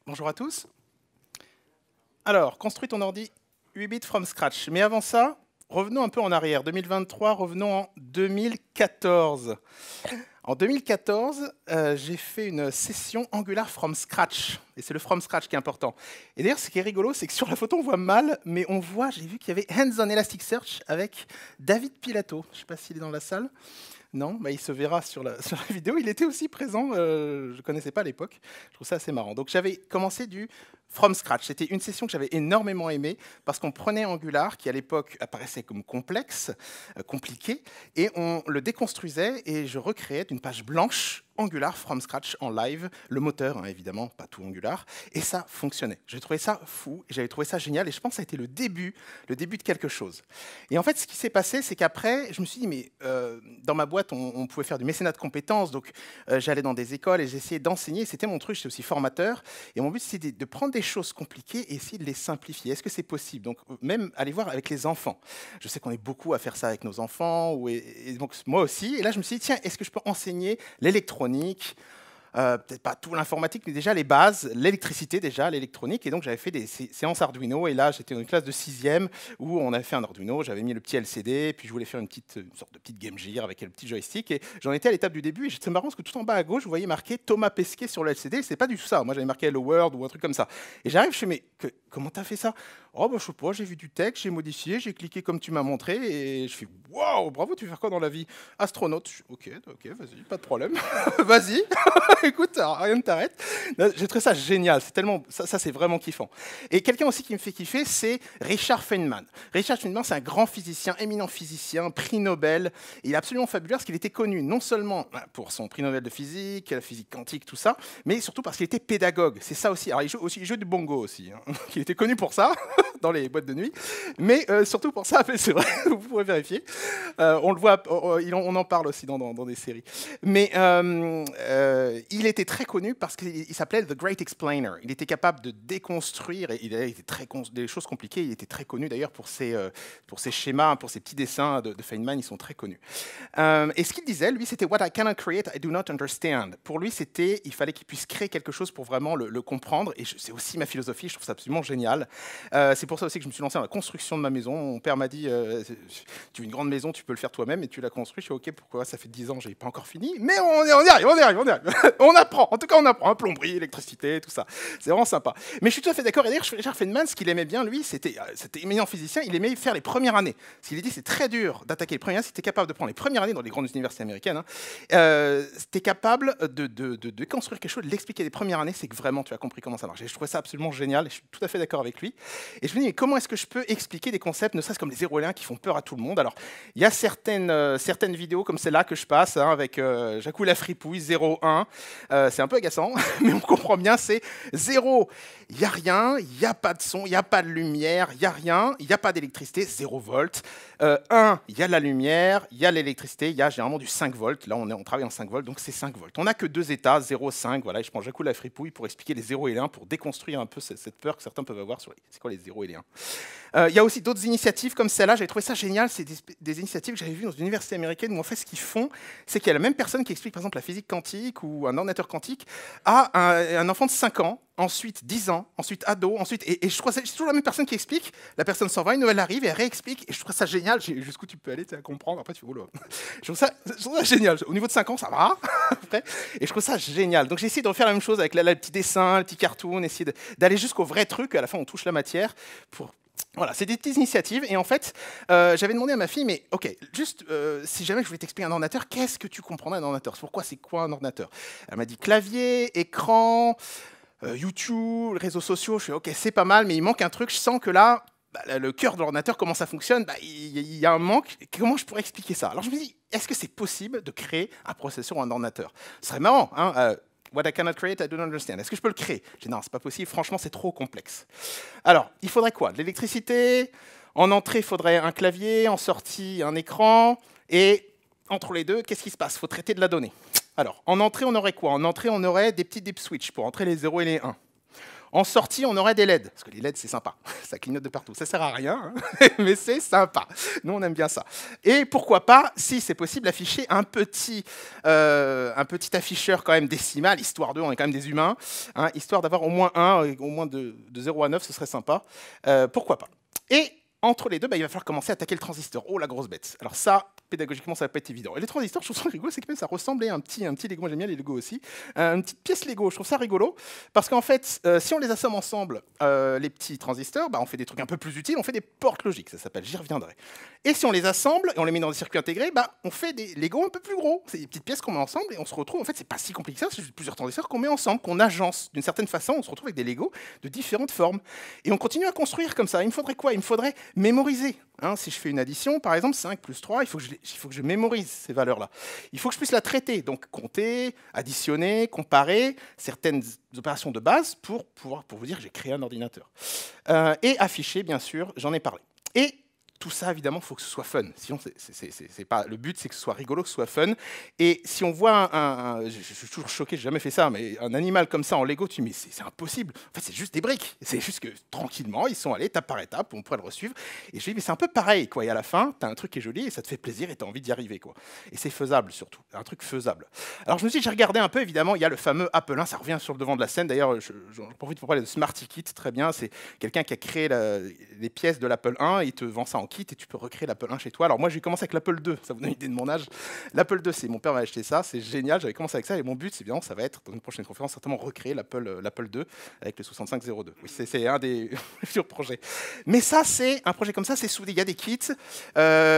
Bonjour à tous. Alors, construis ton ordi 8 bits from scratch. Mais avant ça, revenons un peu en arrière. 2023, revenons en 2014. En 2014, j'ai fait une session Angular from scratch. Et c'est le from scratch qui est important. Et d'ailleurs, ce qui est rigolo, c'est que sur la photo, on voit mal, mais on voit, j'ai vu qu'il y avait Hands on Elasticsearch avec David Pilato. Je ne sais pas s'il est dans la salle. Non, bah, il se verra sur sur la vidéo. Il était aussi présent, je ne connaissais pas à l'époque. Je trouve ça assez marrant. Donc j'avais commencé du from scratch. C'était une session que j'avais énormément aimée parce qu'on prenait Angular, qui à l'époque apparaissait comme complexe, compliqué, et on le déconstruisait et je recréais d'une page blanche Angular from scratch en live, le moteur hein, évidemment, pas tout Angular, et ça fonctionnait. J'ai trouvé ça fou, j'avais trouvé ça génial, et je pense que ça a été le début de quelque chose. Et en fait, ce qui s'est passé, c'est qu'après, je me suis dit, mais dans ma boîte, on pouvait faire du mécénat de compétences, donc j'allais dans des écoles et j'essayais d'enseigner, c'était mon truc, j'étais aussi formateur, et mon but, c'était de prendre des choses compliquées et essayer de les simplifier. Est-ce que c'est possible? Donc, même aller voir avec les enfants. Je sais qu'on est beaucoup à faire ça avec nos enfants, et donc moi aussi, et là, je me suis dit, tiens, est-ce que je peux enseigner l'électronique, peut-être pas tout l'informatique, mais déjà les bases, l'électricité déjà, l'électronique. Et donc j'avais fait des séances Arduino. Et là, j'étais dans une classe de 6e où on avait fait un Arduino. J'avais mis le petit LCD, puis je voulais faire une sorte de petite Game Gear avec le petit joystick. Et j'en étais à l'étape du début. Et c'était marrant parce que tout en bas à gauche, vous voyez marqué Thomas Pesquet sur le LCD. C'est pas du tout ça. Moi, j'avais marqué Hello World ou un truc comme ça. Et j'arrive, je fais, mais comment t'as fait ça? Oh, bah, je sais pas, j'ai vu du texte, j'ai modifié, j'ai cliqué comme tu m'as montré. Et je fais, waouh, bravo, tu fais quoi dans la vie? Astronaute. Ok, vas-y, pas de problème. Vas-y. Écoute, rien ne t'arrête. J'ai trouvé ça génial. C'est tellement, ça c'est vraiment kiffant. Et quelqu'un aussi qui me fait kiffer, c'est Richard Feynman. Richard Feynman, c'est un grand physicien, éminent physicien, prix Nobel. Il est absolument fabuleux parce qu'il était connu non seulement pour son prix Nobel de physique, la physique quantique, tout ça, mais surtout parce qu'il était pédagogue. C'est ça aussi. Alors il joue du bongo aussi. Hein. Il était connu pour ça dans les boîtes de nuit, mais surtout pour ça. C'est vrai, vous pourrez vérifier. On le voit, on en parle aussi dans des séries. Mais il était très connu parce qu'il s'appelait The Great Explainer. Il était capable de déconstruire, et il était des choses compliquées. Il était très connu d'ailleurs pour ses schémas, pour ses petits dessins de Feynman, ils sont très connus. Et ce qu'il disait, lui, c'était What I cannot create, I do not understand. Pour lui, il fallait qu'il puisse créer quelque chose pour vraiment le comprendre. Et c'est aussi ma philosophie, je trouve ça absolument génial. C'est pour ça aussi que je me suis lancé dans la construction de ma maison. Mon père m'a dit, tu veux une grande maison, tu peux le faire toi-même, et tu l'as construit. Je suis OK, pourquoi? Ça fait 10 ans, je n'ai pas encore fini. Mais on y arrive. On apprend, en tout cas on apprend, hein, plomberie, électricité, tout ça. C'est vraiment sympa. Mais je suis tout à fait d'accord. Et d'ailleurs, Richard Feynman, ce qu'il aimait bien, lui, c'était éminent physicien, il aimait faire les premières années. Parce qu'il a dit c'est très dur d'attaquer les premières années, si tu es capable de prendre les premières années dans les grandes universités américaines, hein, si tu es capable de construire quelque chose, de l'expliquer les premières années, c'est que vraiment tu as compris comment ça marche. Et je trouvais ça absolument génial, et je suis tout à fait d'accord avec lui. Et je me dis, mais comment est-ce que je peux expliquer des concepts, ne serait-ce comme les 0 et 1 qui font peur à tout le monde? Alors, il y a certaines vidéos comme celle-là que je passe, hein, avec Jacou la fripouille, 0-1. C'est un peu agaçant, mais on comprend bien, c'est 0, il n'y a rien, il n'y a pas de son, il n'y a pas de lumière, il n'y a rien, il n'y a pas d'électricité, 0 volts. 1, il y a de la lumière, il y a l'électricité, il y a généralement du 5 volts. Là, on travaille en 5 volts, donc c'est 5 volts. On n'a que 2 états, 0, 5. Voilà, et je prends Jacou la fripouille pour expliquer les 0 et les 1, pour déconstruire un peu cette peur que certains peuvent avoir sur c'est quoi les 0 et les 1. Il y a aussi d'autres initiatives comme celle-là, j'avais trouvé ça génial, c'est des initiatives que j'avais vues dans une université américaine où en fait ce qu'ils font, c'est qu'il y a la même personne qui explique par exemple la physique quantique ou un ordinateur quantique à un enfant de 5 ans, ensuite 10 ans, ensuite ado, ensuite, et je crois que c'est toujours la même personne qui explique, la personne s'en va, une nouvelle arrive et elle réexplique, et je trouve ça génial, jusqu'où tu peux aller à comprendre, après tu fais, oh là. Je trouve ça génial, au niveau de 5 ans ça va, après, et je trouve ça génial. Donc j'ai essayé de refaire la même chose avec le petit dessin, le petit cartoon, essayer d'aller jusqu'au vrai truc, à la fin on touche la matière, voilà, c'est des petites initiatives. Et en fait, j'avais demandé à ma fille, mais ok, juste si jamais je voulais t'expliquer un ordinateur, qu'est-ce que tu comprendrais d'un ordinateur? C'est quoi un ordinateur? Elle m'a dit clavier, écran, YouTube, réseaux sociaux. Je fais ok, c'est pas mal, mais il manque un truc. Je sens que là, le cœur de l'ordinateur, comment ça fonctionne, il y a un manque. Comment je pourrais expliquer ça? Alors je me dis, est-ce que c'est possible de créer un processeur ou un ordinateur? Ce serait marrant, hein. What I cannot create, I don't understand. Est-ce que je peux le créer? Je dis non, c'est pas possible. Franchement, c'est trop complexe. Alors, il faudrait quoi? De l'électricité. En entrée, il faudrait un clavier. En sortie, un écran. Et entre les deux, qu'est-ce qui se passe? Il faut traiter de la donnée. Alors, en entrée, on aurait quoi? En entrée, on aurait des petits deep switch pour entrer les 0 et les 1. En sortie, on aurait des LED, parce que les LED, c'est sympa. Ça clignote de partout. Ça sert à rien, hein, mais c'est sympa. Nous, on aime bien ça. Et pourquoi pas, si c'est possible, afficher un petit afficheur quand même décimal, histoire de, on est quand même des humains, hein, histoire d'avoir au moins au moins de 0 à 9, ce serait sympa. Pourquoi pas. Et entre les deux, il va falloir commencer à attaquer le transistor. Oh, la grosse bête. Alors ça, pédagogiquement, ça va pas être évident. Et les transistors, je trouve ça rigolo, c'est que même ça ressemblait à un petit Lego. Moi, j'aime bien les Lego aussi. Une petite pièce Lego, je trouve ça rigolo. Parce qu'en fait, si on les assomme ensemble, les petits transistors, on fait des trucs un peu plus utiles. On fait des portes logiques, ça s'appelle, j'y reviendrai. Et si on les assemble et on les met dans des circuits intégrés, on fait des Lego un peu plus gros. C'est des petites pièces qu'on met ensemble et on se retrouve, en fait, c'est pas si compliqué que ça, c'est juste plusieurs transistors qu'on met ensemble, qu'on agence. D'une certaine façon, on se retrouve avec des Lego de différentes formes. Et on continue à construire comme ça. Il me faudrait quoi? Il me faudrait mémoriser. Hein, si je fais une addition, par exemple, 5 plus 3, il faut que je mémorise ces valeurs-là. Il faut que je puisse la traiter, donc compter, additionner, comparer certaines opérations de base pour vous dire que j'ai créé un ordinateur. Et afficher, bien sûr, j'en ai parlé. Et tout ça, évidemment, il faut que ce soit fun. Sinon, c'est pas, le but, c'est que ce soit rigolo, que ce soit fun. Et si on voit je suis toujours choqué, j'ai jamais fait ça, mais un animal comme ça en Lego, tu me dis, c'est impossible. En fait, c'est juste des briques. C'est juste que, tranquillement, ils sont allés étape par étape, on pourrait le resuivre. Et je dis, mais c'est un peu pareil, quoi. Et à la fin, tu as un truc qui est joli et ça te fait plaisir et tu as envie d'y arriver, quoi. Et c'est faisable, surtout. Un truc faisable. Alors, je me suis dit, j'ai regardé un peu, évidemment, il y a le fameux Apple 1, ça revient sur le devant de la scène. D'ailleurs, j'en profite pour parler de SmartyKit, très bien. C'est quelqu'un qui a créé les pièces de l'Apple 1, il te vend ça en kit et tu peux recréer l'Apple 1 chez toi. Alors moi, j'ai commencé avec l'Apple 2, ça vous donne une idée de mon âge. L'Apple 2, c'est mon père m'a acheté ça, c'est génial, j'avais commencé avec ça et mon but, c'est bien, ça va être, dans une prochaine conférence, certainement recréer l'Apple 2 avec le 6502. Oui, c'est un des futurs projets. Mais ça, c'est un projet comme ça, c'est soudé. Il y a des kits.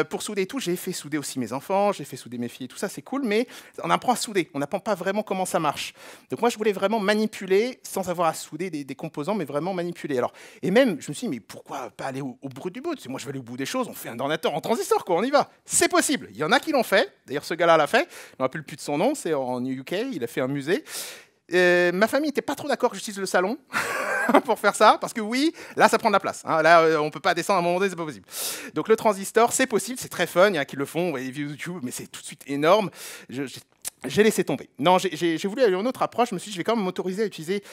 Pour souder tout, j'ai fait souder aussi mes enfants, j'ai fait souder mes filles et tout ça, c'est cool, mais on apprend à souder, on n'apprend pas vraiment comment ça marche. Donc moi, je voulais vraiment manipuler, sans avoir à souder des composants, mais vraiment manipuler. Alors, et même, je me suis dit, mais pourquoi pas aller au bout du bout? Moi, je vais aller au bout des choses, on fait un ordinateur en transistor, quoi, on y va. C'est possible. Il y en a qui l'ont fait. D'ailleurs, ce gars-là l'a fait. Je ne me rappelle plus de son nom, c'est en UK, il a fait un musée. Ma famille n'était pas trop d'accord que j'utilise le salon pour faire ça, parce que oui, là, ça prend de la place. Hein. Là, on ne peut pas descendre à un moment donné, c'est pas possible. Donc le transistor, c'est possible, c'est très fun. Il y en a qui le font, vous voyez, YouTube, mais c'est tout de suite énorme. J'ai laissé tomber. Non, j'ai voulu aller à une autre approche. Je me suis dit, je vais quand même m'autoriser à utiliser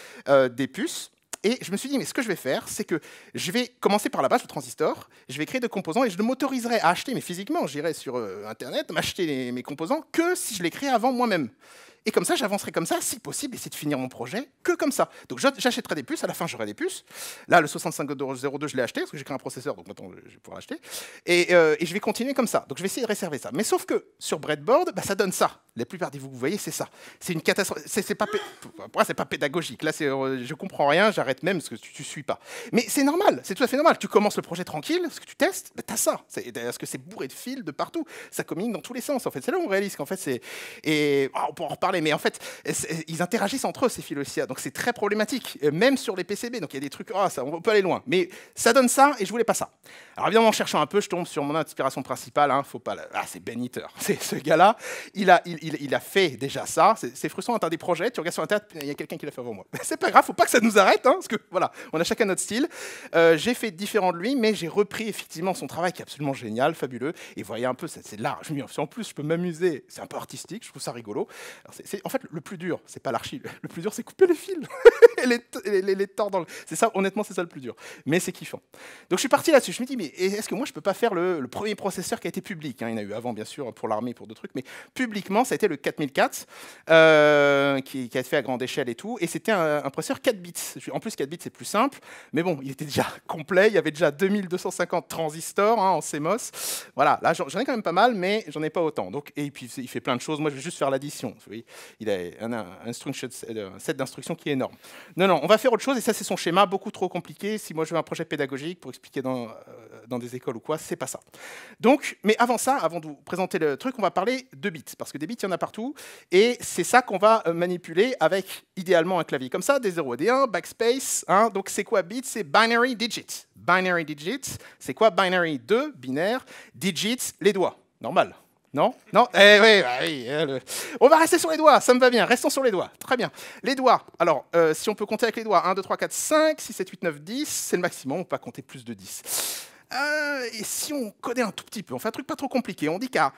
des puces. Et je me suis dit, mais ce que je vais faire, c'est que je vais commencer par la base, le transistor, je vais créer des composants et je ne m'autoriserai à acheter, mais physiquement, j'irai sur Internet, m'acheter mes composants, que si je les crée avant moi-même. Et comme ça, j'avancerai comme ça, si possible, essayer de finir mon projet que comme ça. Donc j'achèterai des puces, à la fin j'aurai des puces. Là, le 6502, je l'ai acheté, parce que j'ai créé un processeur, donc maintenant je vais pouvoir l'acheter. Et je vais continuer comme ça. Donc je vais essayer de réserver ça. Mais sauf que sur Breadboard, ça donne ça. La plupart de vous voyez, c'est ça. C'est une catastrophe. Pour moi, c'est pas pédagogique. Là, je comprends rien, j'arrête même parce que tu suis pas. Mais c'est normal, c'est tout à fait normal. Tu commences le projet tranquille, ce que tu testes, t'as ça. Parce que c'est bourré de fils de partout. Ça communique dans tous les sens. En fait, c'est là où on réalise qu'en fait, on pourra en reparler, mais en fait, ils interagissent entre eux, ces fils aussi. Donc c'est très problématique, même sur les PCB. Donc il y a des trucs, on peut aller loin. Mais ça donne ça, et je voulais pas ça. Alors évidemment, en cherchant un peu, je tombe sur mon inspiration principale. Hein, faut pas. C'est Ben Eater. C'est ce gars-là. Il a fait déjà ça. C'est frustrant, tu as des projets, tu regardes sur Internet, il y a quelqu'un qui l'a fait avant moi. C'est pas grave, faut pas que ça nous arrête, hein, parce que voilà, on a chacun notre style. J'ai fait différent de lui, mais j'ai repris effectivement son travail qui est absolument génial, fabuleux. Et vous voyez un peu, c'est de l'art. En plus, je peux m'amuser. C'est un peu artistique, je trouve ça rigolo. Alors, en fait, le plus dur, c'est pas l'archi. Le plus dur, c'est couper les fils et les tordre. C'est ça, honnêtement, c'est ça le plus dur. Mais c'est kiffant. Donc je suis parti là-dessus. Je me dis, mais est-ce que moi, je peux pas faire le premier processeur qui a été public, hein, il y en a eu avant, bien sûr, pour l'armée, pour d'autres trucs, mais publiquement, ça a été le 4004, qui a été fait à grande échelle et tout. Et c'était un processeur 4 bits. En plus, 4 bits, c'est plus simple. Mais bon, il était déjà complet. Il y avait déjà 2250 transistors, hein, en CMOS. Voilà, là, j'en ai quand même pas mal, mais j'en ai pas autant. Donc, et puis, il fait plein de choses. Moi, je vais juste faire l'addition. Vous voyez, il a un set d'instructions qui est énorme. Non, on va faire autre chose. Et ça, c'est son schéma, beaucoup trop compliqué. Si moi, je veux un projet pédagogique pour expliquer dans des écoles ou quoi, c'est pas ça. Donc, mais avant ça, avant de vous présenter le truc, on va parler de bits. Parce que des bits, il y en a partout. Et c'est ça qu'on va manipuler avec, idéalement, un clavier comme ça, des 0 et des 1, backspace. Hein. Donc, c'est quoi bits? C'est binary digits. Binary digits, c'est quoi binary? 2, binaire, digits, les doigts. Normal. Non? Non? Oui. On va rester sur les doigts, ça me va bien. Restons sur les doigts. Très bien. Les doigts. Alors, si on peut compter avec les doigts, 1, 2, 3, 4, 5, 6, 7, 8, 9, 10, c'est le maximum. On ne peut pas compter plus de 10. Et si on codait un tout petit peu, on fait un truc pas trop compliqué. On dit qu'à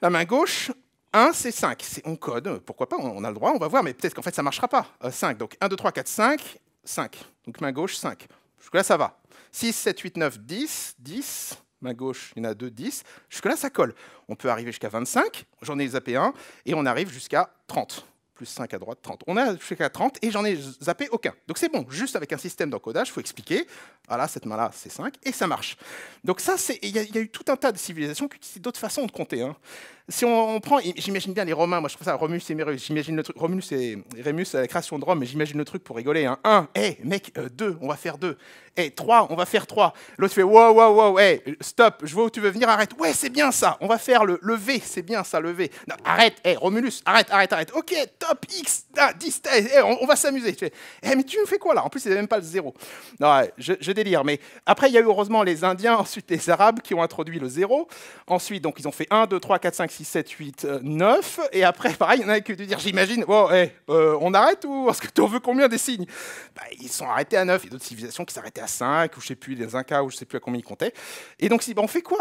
la main gauche, 1, c'est 5. On code, pourquoi pas, on a le droit, on va voir, mais peut-être qu'en fait, ça ne marchera pas. 5, donc 1, 2, 3, 4, 5. 5. Donc main gauche, 5. Jusque-là, ça va. 6, 7, 8, 9, 10. 10. Main gauche, il y en a 2, 10. Jusque-là, ça colle. On peut arriver jusqu'à 25. J'en ai zappé un. Et on arrive jusqu'à 30. Plus 5 à droite, 30. On a jusqu'à 30 et j'en ai zappé aucun. Donc c'est bon, juste avec un système d'encodage, il faut expliquer. Voilà, cette main-là, c'est 5 et ça marche. Donc ça, il y a eu tout un tas de civilisations qui utilisent d'autres façons de compter. Hein. Si on prend, j'imagine bien les Romains, moi je trouve ça Romulus et Rémus, j'imagine le truc, Romulus et Rémus à la création de Rome, mais j'imagine le truc pour rigoler. Hein. 1, mec, 2, on va faire 2. 3, on va faire 3. L'autre fait wow, wow, wow, stop, je vois où tu veux venir, arrête. Ouais, c'est bien ça, on va faire le V, c'est bien ça, le V. Non, arrête, Romulus, arrête. Ok, top, X, 10, on va s'amuser. Mais tu me fais quoi là? En plus, c'est même pas le 0. Non, je délire, mais après, il y a eu heureusement les Indiens, ensuite les Arabes qui ont introduit le 0. Ensuite, donc, ils ont fait 1, 2, 3, 4, 5, 6, 7, 8, 9. Et après, pareil, il y en a qui dû dire, j'imagine, on arrête ou parce que tu en veux combien des signes? Ils sont arrêtés à 9. Il y a d'autres civilisations qui s'arrêtaient à 5, ou je sais plus, les Incas, ou je sais plus à combien ils comptaient. Et donc, on fait quoi?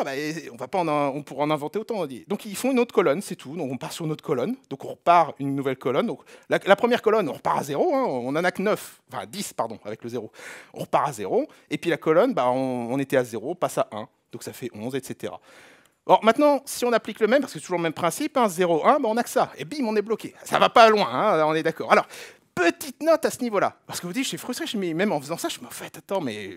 On pourra en inventer autant. Donc, ils font une autre colonne, c'est tout. Donc, on part sur une autre colonne. Donc, on repart une nouvelle colonne. Donc, la première colonne, on repart à 0. Hein. On en a que 9. Enfin, 10, pardon, avec le 0. On repart à 0. Et puis, la colonne, on était à 0, passe à 1. Donc, ça fait 11, etc. Alors maintenant, si on applique le même, parce que c'est toujours le même principe, 0, 1, on n'a que ça. Et bim, on est bloqué. Ça va pas loin, hein, on est d'accord. Alors, petite note à ce niveau-là. Parce que vous dites, je suis frustré, même en faisant ça, je me fais, attends, mais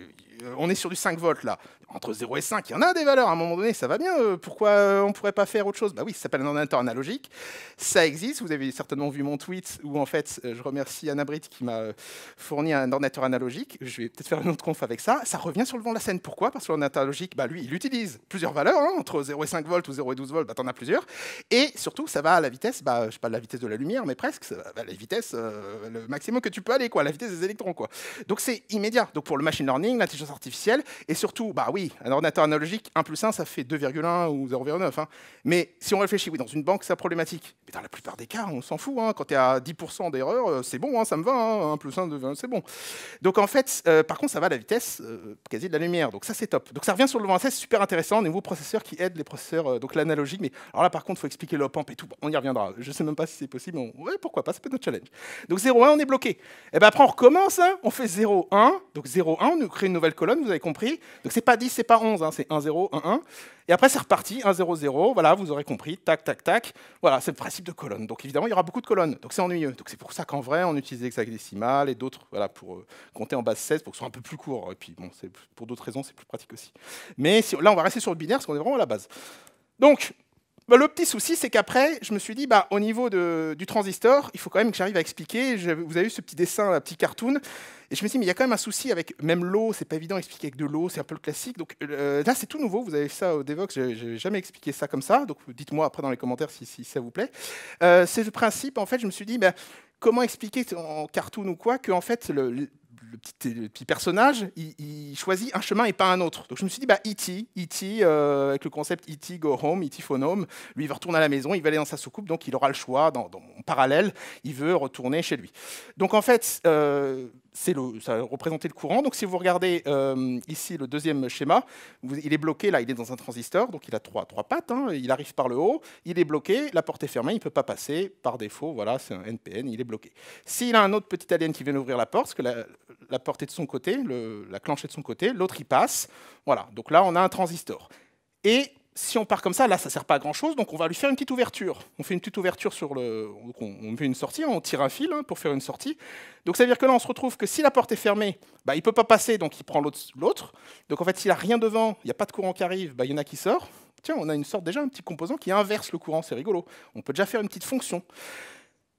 on est sur du 5 volts là. Entre 0 et 5, il y en a des valeurs. À un moment donné, ça va bien. Pourquoi on ne pourrait pas faire autre chose? Bah oui, ça s'appelle un ordinateur analogique. Ça existe. Vous avez certainement vu mon tweet où, en fait, je remercie Anna Britt qui m'a fourni un ordinateur analogique. Je vais peut-être faire une autre conf avec ça. Ça revient sur le devant de la scène. Pourquoi? Parce que l'ordinateur analogique, lui, il utilise plusieurs valeurs. Hein, entre 0 et 5 volts ou 0 et 12 volts, t'en as plusieurs. Et surtout, ça va à la vitesse, je sais pas la vitesse de la lumière, mais presque, ça va à la vitesse, le maximum que tu peux aller, quoi, la vitesse des électrons, quoi. Donc c'est immédiat. Donc pour le machine learning, l'intelligence artificielle, et surtout, oui, un ordinateur analogique, 1 plus 1, ça fait 2,1 ou 0,9. Hein. Mais si on réfléchit, oui, dans une banque, c'est problématique. Mais dans la plupart des cas, on s'en fout. Hein. Quand tu es à 10% d'erreur, c'est bon, hein, ça me va. Hein, 1 plus 1, 2, c'est bon. Donc en fait, par contre, ça va à la vitesse quasi de la lumière. Donc ça, c'est top. Donc ça revient sur le devant, c'est super intéressant. Nouveau processeur qui aide les processeurs, donc l'analogique. Mais alors là, par contre, il faut expliquer l'op-amp et tout. On y reviendra. Je ne sais même pas si c'est possible. Mais ouais, pourquoi pas, ça peut être notre challenge. Donc 0,1, on est bloqué. Et après, on recommence. Hein, on fait 0,1. Donc 0,1, on nous crée une nouvelle colonne, vous avez compris. Donc c'est pas 10, c'est pas 11, hein, c'est 1, 0, 1, 1. Et après, c'est reparti, 1, 0, 0. Voilà, vous aurez compris. Tac, tac, tac. Voilà, c'est le principe de colonne. Donc évidemment, il y aura beaucoup de colonnes. Donc c'est ennuyeux. Donc c'est pour ça qu'en vrai, on utilise hexadécimal et d'autres, voilà, pour compter en base 16 pour que ce soit un peu plus court. Et puis bon, pour d'autres raisons, c'est plus pratique aussi. Mais là, on va rester sur le binaire parce qu'on est vraiment à la base. Donc, le petit souci, c'est qu'après, je me suis dit, au niveau du transistor, il faut quand même que j'arrive à expliquer. Vous avez vu ce petit dessin, un petit cartoon. Et je me suis dit, mais il y a quand même un souci avec même l'eau. C'est pas évident d'expliquer avec de l'eau. C'est un peu le classique. Donc là, c'est tout nouveau. Vous avez fait ça au Devox. J'ai jamais expliqué ça comme ça. Donc dites-moi après dans les commentaires si ça vous plaît. C'est le principe. En fait, je me suis dit, comment expliquer en cartoon ou quoi que en fait le petit personnage, il choisit un chemin et pas un autre. Donc je me suis dit, E.T., avec le concept E.T. go home, E.T. phone home, lui il va retourner à la maison, il va aller dans sa soucoupe, donc il aura le choix, en parallèle, il veut retourner chez lui. Donc en fait, ça va représenter le courant. Donc si vous regardez ici le deuxième schéma, il est bloqué, là il est dans un transistor, donc il a trois pattes, hein, il arrive par le haut, il est bloqué, la porte est fermée, il ne peut pas passer, par défaut, voilà, c'est un NPN, il est bloqué. S'il a un autre petit alien qui vient ouvrir la porte, parce que la porte est de son côté, la clenche est de son côté, l'autre il passe, voilà, donc là on a un transistor. Et si on part comme ça, là, ça ne sert pas à grand-chose, donc on va lui faire une petite ouverture. On fait une petite ouverture donc on fait une sortie, on tire un fil pour faire une sortie. Donc ça veut dire que là, on se retrouve que si la porte est fermée, il ne peut pas passer, donc il prend l'autre. Donc en fait, s'il n'a rien devant, il n'y a pas de courant qui arrive, il y en a qui sort. Tiens, on a déjà un petit composant qui inverse le courant, c'est rigolo. On peut déjà faire une petite fonction.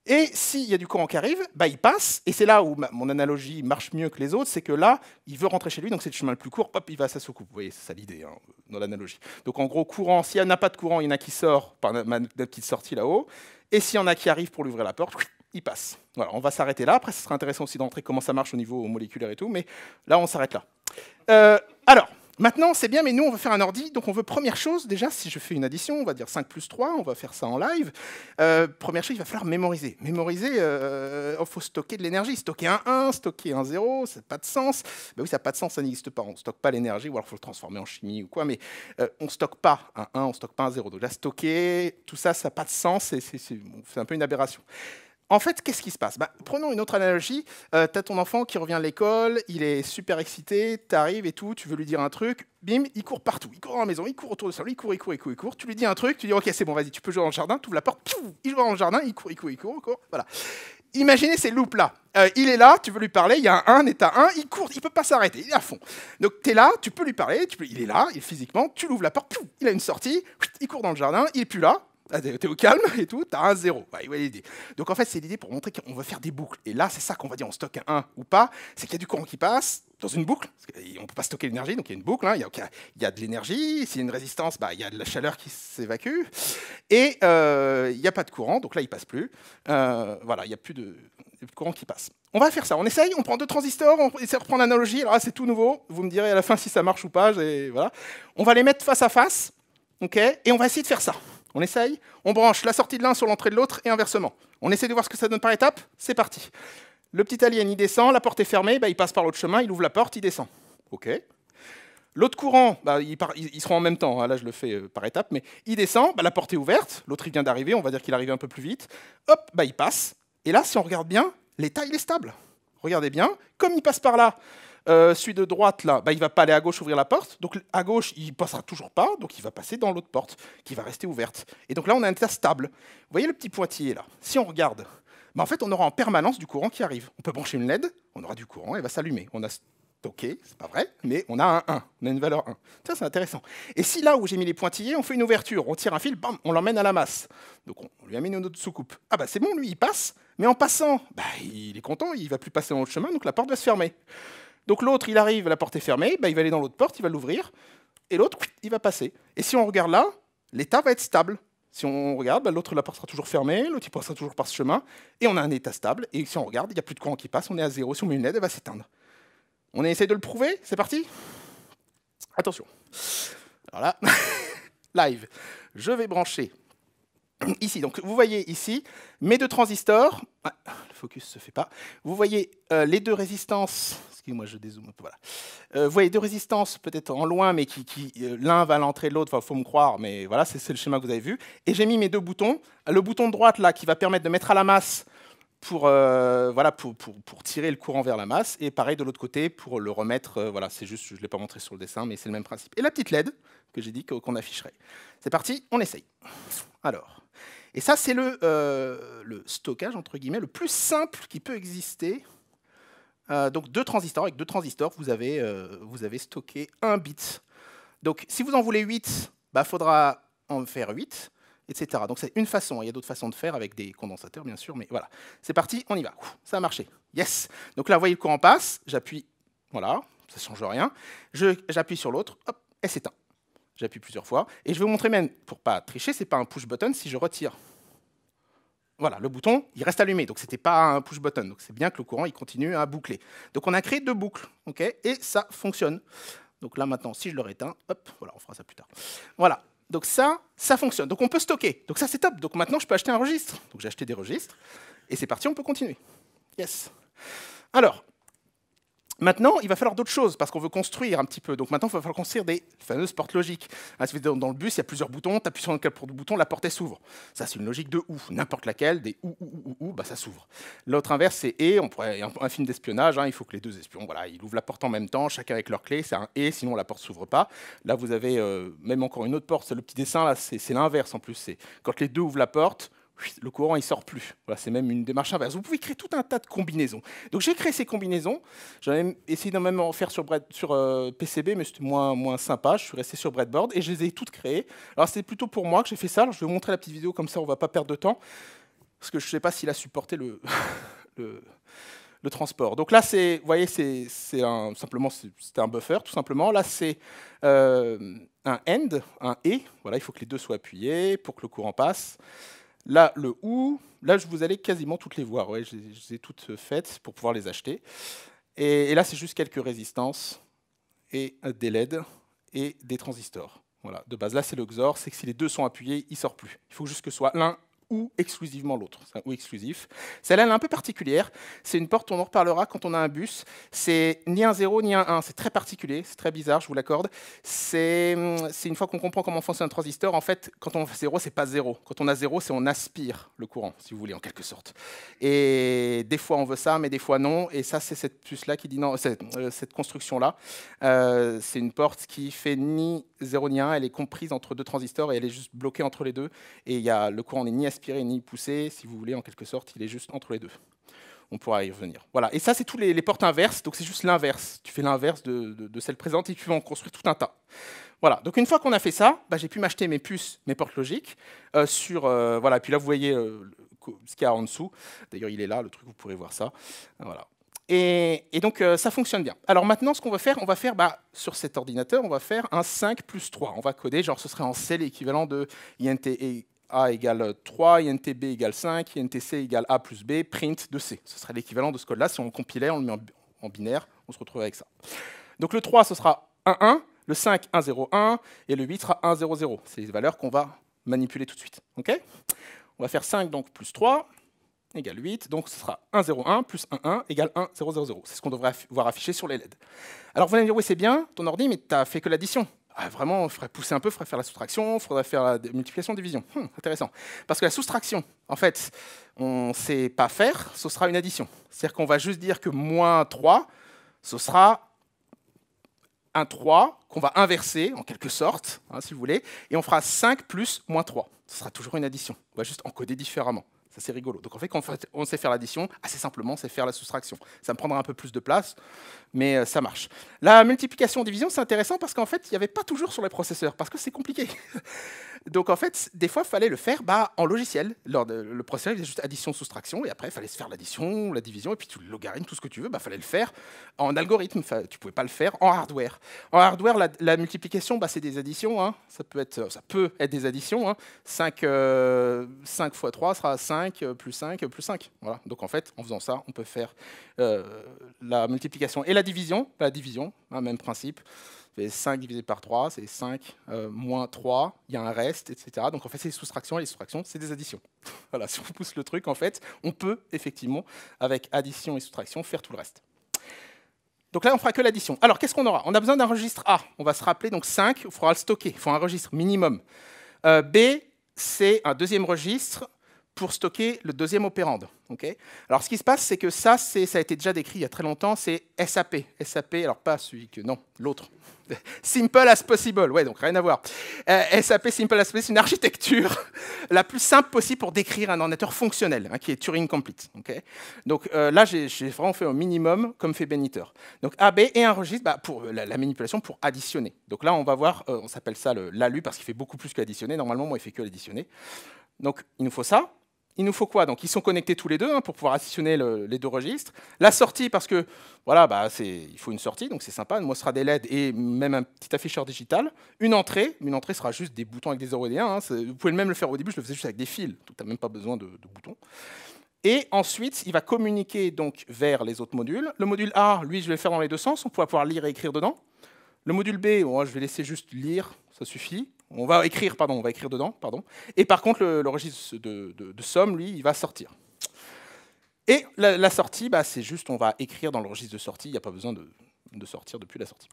Et s'il y a du courant qui arrive, il passe, et c'est là où mon analogie marche mieux que les autres, c'est que là, il veut rentrer chez lui, donc c'est le chemin le plus court, hop, il va à sa soucoupe. Vous voyez, c'est ça l'idée, hein, dans l'analogie. Donc en gros, courant, s'il n'y en a pas de courant, il y en a qui sort par ma petite sortie là-haut, et s'il y en a qui arrivent pour lui ouvrir la porte, il passe. Voilà, on va s'arrêter là. Après, ce sera intéressant aussi d'entrer comment ça marche au niveau moléculaire et tout, mais là, on s'arrête là. Alors, maintenant, c'est bien, mais nous, on veut faire un ordi. Donc, on veut, première chose, déjà, si je fais une addition, on va dire 5 plus 3, on va faire ça en live. Première chose, il va falloir mémoriser. Mémoriser, il faut stocker de l'énergie. Stocker un 1, stocker un 0, ça n'a pas de sens. Oui, ça n'a pas de sens, ça n'existe pas. On ne stocke pas l'énergie, ou alors il faut le transformer en chimie ou quoi, mais on ne stocke pas un 1, on ne stocke pas un 0. Donc là, stocker, tout ça, ça n'a pas de sens, c'est un peu une aberration. En fait, qu'est-ce qui se passe? Bah, prenons une autre analogie. Tu as ton enfant qui revient de l'école, il est super excité, tu arrives et tout, tu veux lui dire un truc, bim, il court partout, il court dans la maison, il court autour de ça, il court, il court, il court, il court. Tu lui dis un truc, tu dis ok, c'est bon, vas-y, tu peux jouer dans le jardin, tu ouvres la porte, pouf, il joue dans le jardin, il court, il court, il court, il court. Voilà. Imaginez ces loops là. Il est là, tu veux lui parler, il y a un état 1, il court, il peut pas s'arrêter, il est à fond. Donc tu es là, tu peux lui parler, il est là, physiquement, tu l'ouvres la porte, pouf, il a une sortie, il court dans le jardin, il est plus là. T'es au calme et tout, t'as un 0. Bah, voilà l'idée. Donc en fait, c'est l'idée pour montrer qu'on veut faire des boucles. Et là, c'est ça qu'on va dire, on stocke un 1 ou pas, c'est qu'il y a du courant qui passe dans une boucle. On ne peut pas stocker l'énergie, donc il y a une boucle, hein, il y a de l'énergie, s'il y a une résistance, bah, il y a de la chaleur qui s'évacue. Et il n'y a pas de courant, donc là, il ne passe plus. Voilà, il n'y a plus de courant qui passe. On va faire ça, on essaye, on prend 2 transistors, on essaie de reprendre l'analogie. Alors là, c'est tout nouveau, vous me direz à la fin si ça marche ou pas. Voilà. On va les mettre face à face, okay, et on va essayer de faire ça. On essaye, on branche la sortie de l'un sur l'entrée de l'autre et inversement. On essaie de voir ce que ça donne par étape, c'est parti. Le petit alien, il descend, la porte est fermée, bah, il passe par l'autre chemin, il ouvre la porte, il descend. OK. L'autre courant, bah, ils seront en même temps, hein, là je le fais par étapes, mais il descend, bah, la porte est ouverte, l'autre il vient d'arriver, on va dire qu'il est arrivé un peu plus vite. Hop, bah, il passe. Et là, si on regarde bien, l'état il est stable. Regardez bien, comme il passe par là, celui de droite, là, bah, il ne va pas aller à gauche ouvrir la porte. Donc à gauche, il ne passera toujours pas. Donc il va passer dans l'autre porte, qui va rester ouverte. Et donc là, on a un état stable. Vous voyez le petit pointillé, là? Si on regarde, bah, en fait, on aura en permanence du courant qui arrive. On peut brancher une LED, on aura du courant, elle va s'allumer. On a stocké, c'est pas vrai, mais on a un 1, on a une valeur 1. Ça, c'est intéressant. Et si là où j'ai mis les pointillés, on fait une ouverture, on tire un fil, bam, on l'emmène à la masse. Donc on lui amène une autre soucoupe. Ah bah c'est bon, lui, il passe. Mais en passant, bah, il est content, il ne va plus passer dans l'autre chemin, donc la porte va se fermer. Donc l'autre, il arrive, la porte est fermée, bah, il va aller dans l'autre porte, il va l'ouvrir, et l'autre, il va passer. Et si on regarde là, l'état va être stable. Si on regarde, bah, l'autre, la porte sera toujours fermée, l'autre, il passera toujours par ce chemin, et on a un état stable. Et si on regarde, il n'y a plus de courant qui passe, on est à 0. Si on met une LED, elle va s'éteindre. On essaie de le prouver, c'est parti. Attention. Alors là, live. Je vais brancher ici. Donc vous voyez ici mes 2 transistors. Ah, le focus se fait pas. Vous voyez les 2 résistances. Excusez-moi, je dézoome un peu. Voilà. Vous voyez 2 résistances peut-être en loin, mais l'un va à l'entrée de l'autre. Enfin, faut me croire, mais voilà, c'est le schéma que vous avez vu. Et j'ai mis mes 2 boutons. Le bouton de droite là qui va permettre de mettre à la masse pour, voilà, pour tirer le courant vers la masse. Et pareil de l'autre côté pour le remettre. Voilà, c'est juste, je ne l'ai pas montré sur le dessin, mais c'est le même principe. Et la petite LED que j'ai dit qu'on afficherait. C'est parti, on essaye. Alors. Et ça, c'est le stockage, entre guillemets, le plus simple qui peut exister. Donc 2 transistors, avec 2 transistors, vous avez stocké 1 bit. Donc si vous en voulez 8, bah, faudra en faire 8, etc. Donc c'est une façon, il y a d'autres façons de faire avec des condensateurs, bien sûr, mais voilà. C'est parti, on y va. Ça a marché. Yes. Donc là, vous voyez le courant passe, j'appuie, voilà, ça ne change rien. J'appuie sur l'autre, hop, elle s'éteint. J'appuie plusieurs fois. Et je vais vous montrer même, pour ne pas tricher, ce n'est pas un push button si je retire. Voilà, le bouton, il reste allumé, donc ce n'était pas un push button. Donc c'est bien que le courant, il continue à boucler. Donc on a créé 2 boucles, okay, et ça fonctionne. Donc là maintenant, si je le réteins, hop, voilà, on fera ça plus tard. Voilà, donc ça fonctionne. Donc on peut stocker. Donc ça c'est top. Donc maintenant je peux acheter un registre. Donc j'ai acheté des registres, et c'est parti, on peut continuer. Yes. Alors, maintenant, il va falloir d'autres choses, parce qu'on veut construire un petit peu. Donc maintenant, il va falloir construire des fameuses portes logiques. Dans le bus, il y a plusieurs boutons, tu appuies sur n'importe quel bouton, la porte s'ouvre. Ça, c'est une logique de OU. N'importe laquelle, des OU, bah, ça s'ouvre. L'autre inverse, c'est et. Un film d'espionnage, hein, il faut que les 2 espions, voilà, ils ouvrent la porte en même temps, chacun avec leur clé, c'est un et, sinon la porte ne s'ouvre pas. Là, vous avez même encore une autre porte, le petit dessin, là, c'est l'inverse en plus. C'est quand les 2 ouvrent la porte, le courant il sort plus. Voilà, c'est même une démarche inverse. Vous pouvez créer tout un tas de combinaisons. Donc j'ai créé ces combinaisons. J'en ai essayé de même en faire sur PCB, mais c'était moins sympa. Je suis resté sur breadboard et je les ai toutes créées. Alors c'est plutôt pour moi que j'ai fait ça. Alors, je vais vous montrer la petite vidéo comme ça, on ne va pas perdre de temps, parce que je ne sais pas s'il a supporté le transport. Donc là, vous voyez, simplement c'était un buffer, tout simplement. Là, c'est un AND, un et. Voilà, il faut que les 2 soient appuyés pour que le courant passe. Là, le OU, là, vous allez quasiment toutes les voir. Ouais, je les ai toutes faites pour pouvoir les acheter. Et là, c'est juste quelques résistances et des LED et des transistors. Voilà, de base, là, c'est le XOR. C'est que si les 2 sont appuyés, il ne sort plus. Il faut juste que ce soit l'un ou exclusivement l'autre, ou exclusif. Celle-là, elle est un peu particulière. C'est une porte, on en reparlera quand on a un bus. C'est ni un 0 ni un 1. C'est très particulier, c'est très bizarre, je vous l'accorde. C'est une fois qu'on comprend comment fonctionne un transistor, en fait, quand on a 0, c'est pas 0. Quand on a 0, c'est on aspire le courant, si vous voulez, en quelque sorte. Et des fois, on veut ça, mais des fois, non. Et ça, c'est cette puce-là qui dit non, cette construction-là. C'est une porte qui fait ni 0 ni 1. Elle est comprise entre deux transistors et elle est juste bloquée entre les deux. Et le courant n'est ni aspiré ni poussé, si vous voulez, en quelque sorte, il est juste entre les deux. On pourra y revenir. Voilà. Et ça, c'est tous les portes inverses, donc c'est juste l'inverse. Tu fais l'inverse de celle présente et tu vas en construire tout un tas. Voilà. Donc une fois qu'on a fait ça, j'ai pu m'acheter mes puces, mes portes logiques, voilà. Et puis là, vous voyez ce qu'il y a en dessous. D'ailleurs, il est là, le truc, vous pourrez voir ça. Voilà. Et donc, ça fonctionne bien. Alors maintenant, ce qu'on va faire, sur cet ordinateur, on va faire un 5 plus 3. On va coder, genre ce serait en C l'équivalent de INT A égale 3, INTB égale 5, INTC égale A plus B, print de C. Ce serait l'équivalent de ce code-là. Si on compilait, on le met en binaire, on se retrouve avec ça. Donc le 3, ce sera 1, 1, le 5, 1, 0, 1, et le 8 sera 1, 0, 0. C'est les valeurs qu'on va manipuler tout de suite. Okay, on va faire 5 donc plus 3 égale 8, donc ce sera 1, 0, 1 plus 1, 1 égale 1, 0, 0, 0. C'est ce qu'on devrait voir affiché sur les LED. Alors vous allez me dire, oui c'est bien, ton ordi, mais tu n'as fait que l'addition. Vraiment, il faudrait pousser un peu, il faudrait faire la soustraction, il faudrait faire la multiplication, division. Intéressant. Parce que la soustraction, en fait, on ne sait pas faire, ce sera une addition. C'est-à-dire qu'on va juste dire que moins 3, ce sera un 3 qu'on va inverser, en quelque sorte, si vous voulez, et on fera 5 plus moins 3. Ce sera toujours une addition. On va juste encoder différemment. Ça, c'est rigolo. Donc, en fait, quand on sait faire l'addition, assez simplement, c'est faire la soustraction. Ça me prendra un peu plus de place, mais ça marche. La multiplication-division, c'est intéressant parce qu'en fait, il n'y avait pas toujours sur les processeurs, parce que c'est compliqué. Donc, en fait, des fois, il fallait le faire en logiciel. Le processeur, il faisait juste addition-soustraction, et après, il fallait se faire l'addition, la division, et puis tout le logarithme, tout ce que tu veux, il fallait le faire en algorithme. Tu ne pouvais pas le faire en hardware. En hardware, la multiplication, c'est des additions. Hein. Ça peut être des additions. Hein. 5 fois 3 sera 5 plus 5 plus 5. Voilà. Donc, en fait, en faisant ça, on peut faire la multiplication et la division. Même principe. 5 divisé par 3, c'est 5 moins 3, il y a un reste, etc. Donc en fait, c'est des soustractions, et les soustractions, c'est des additions. Voilà, si on pousse le truc, en fait, on peut effectivement, avec addition et soustraction, faire tout le reste. Donc là, on ne fera que l'addition. Alors, qu'est-ce qu'on aura? On a besoin d'un registre A. On va se rappeler, donc 5, il faudra le stocker. Il faut un registre minimum. B, c'est un deuxième registre pour stocker le deuxième opérande. Okay, alors, ce qui se passe, c'est que ça a été déjà décrit il y a très longtemps, c'est SAP. SAP, alors pas celui que... Non, l'autre. Simple as possible, ouais, donc rien à voir. SAP Simple as possible, c'est une architecture la plus simple possible pour décrire un ordinateur fonctionnel, qui est Turing Complete. Okay, donc là, j'ai vraiment fait au minimum, comme fait Beniter. Donc AB et un registre pour la manipulation pour additionner. Donc là, on va voir, on s'appelle ça l'ALU parce qu'il fait beaucoup plus qu'additionner. Normalement, moi, il fait que additionner. Donc, il nous faut ça. Il nous faut quoi? Donc, ils sont connectés tous les deux pour pouvoir additionner les deux registres. La sortie, parce que voilà, il faut une sortie, donc c'est sympa. Moi, ce sera des LED et même un petit afficheur digital. Une entrée sera juste des boutons avec des 0 et des 1. Vous pouvez même le faire au début, je le faisais juste avec des fils. Donc, tu n'as même pas besoin de boutons. Et ensuite, il va communiquer donc vers les autres modules. Le module A, lui, je vais le faire dans les deux sens. On pourra pouvoir lire et écrire dedans. Le module B, je vais laisser juste lire, ça suffit. On va écrire dedans. Et par contre, le registre de somme, lui, il va sortir. Et la sortie, c'est juste, on va écrire dans le registre de sortie. Il n'y a pas besoin de sortir depuis la sortie.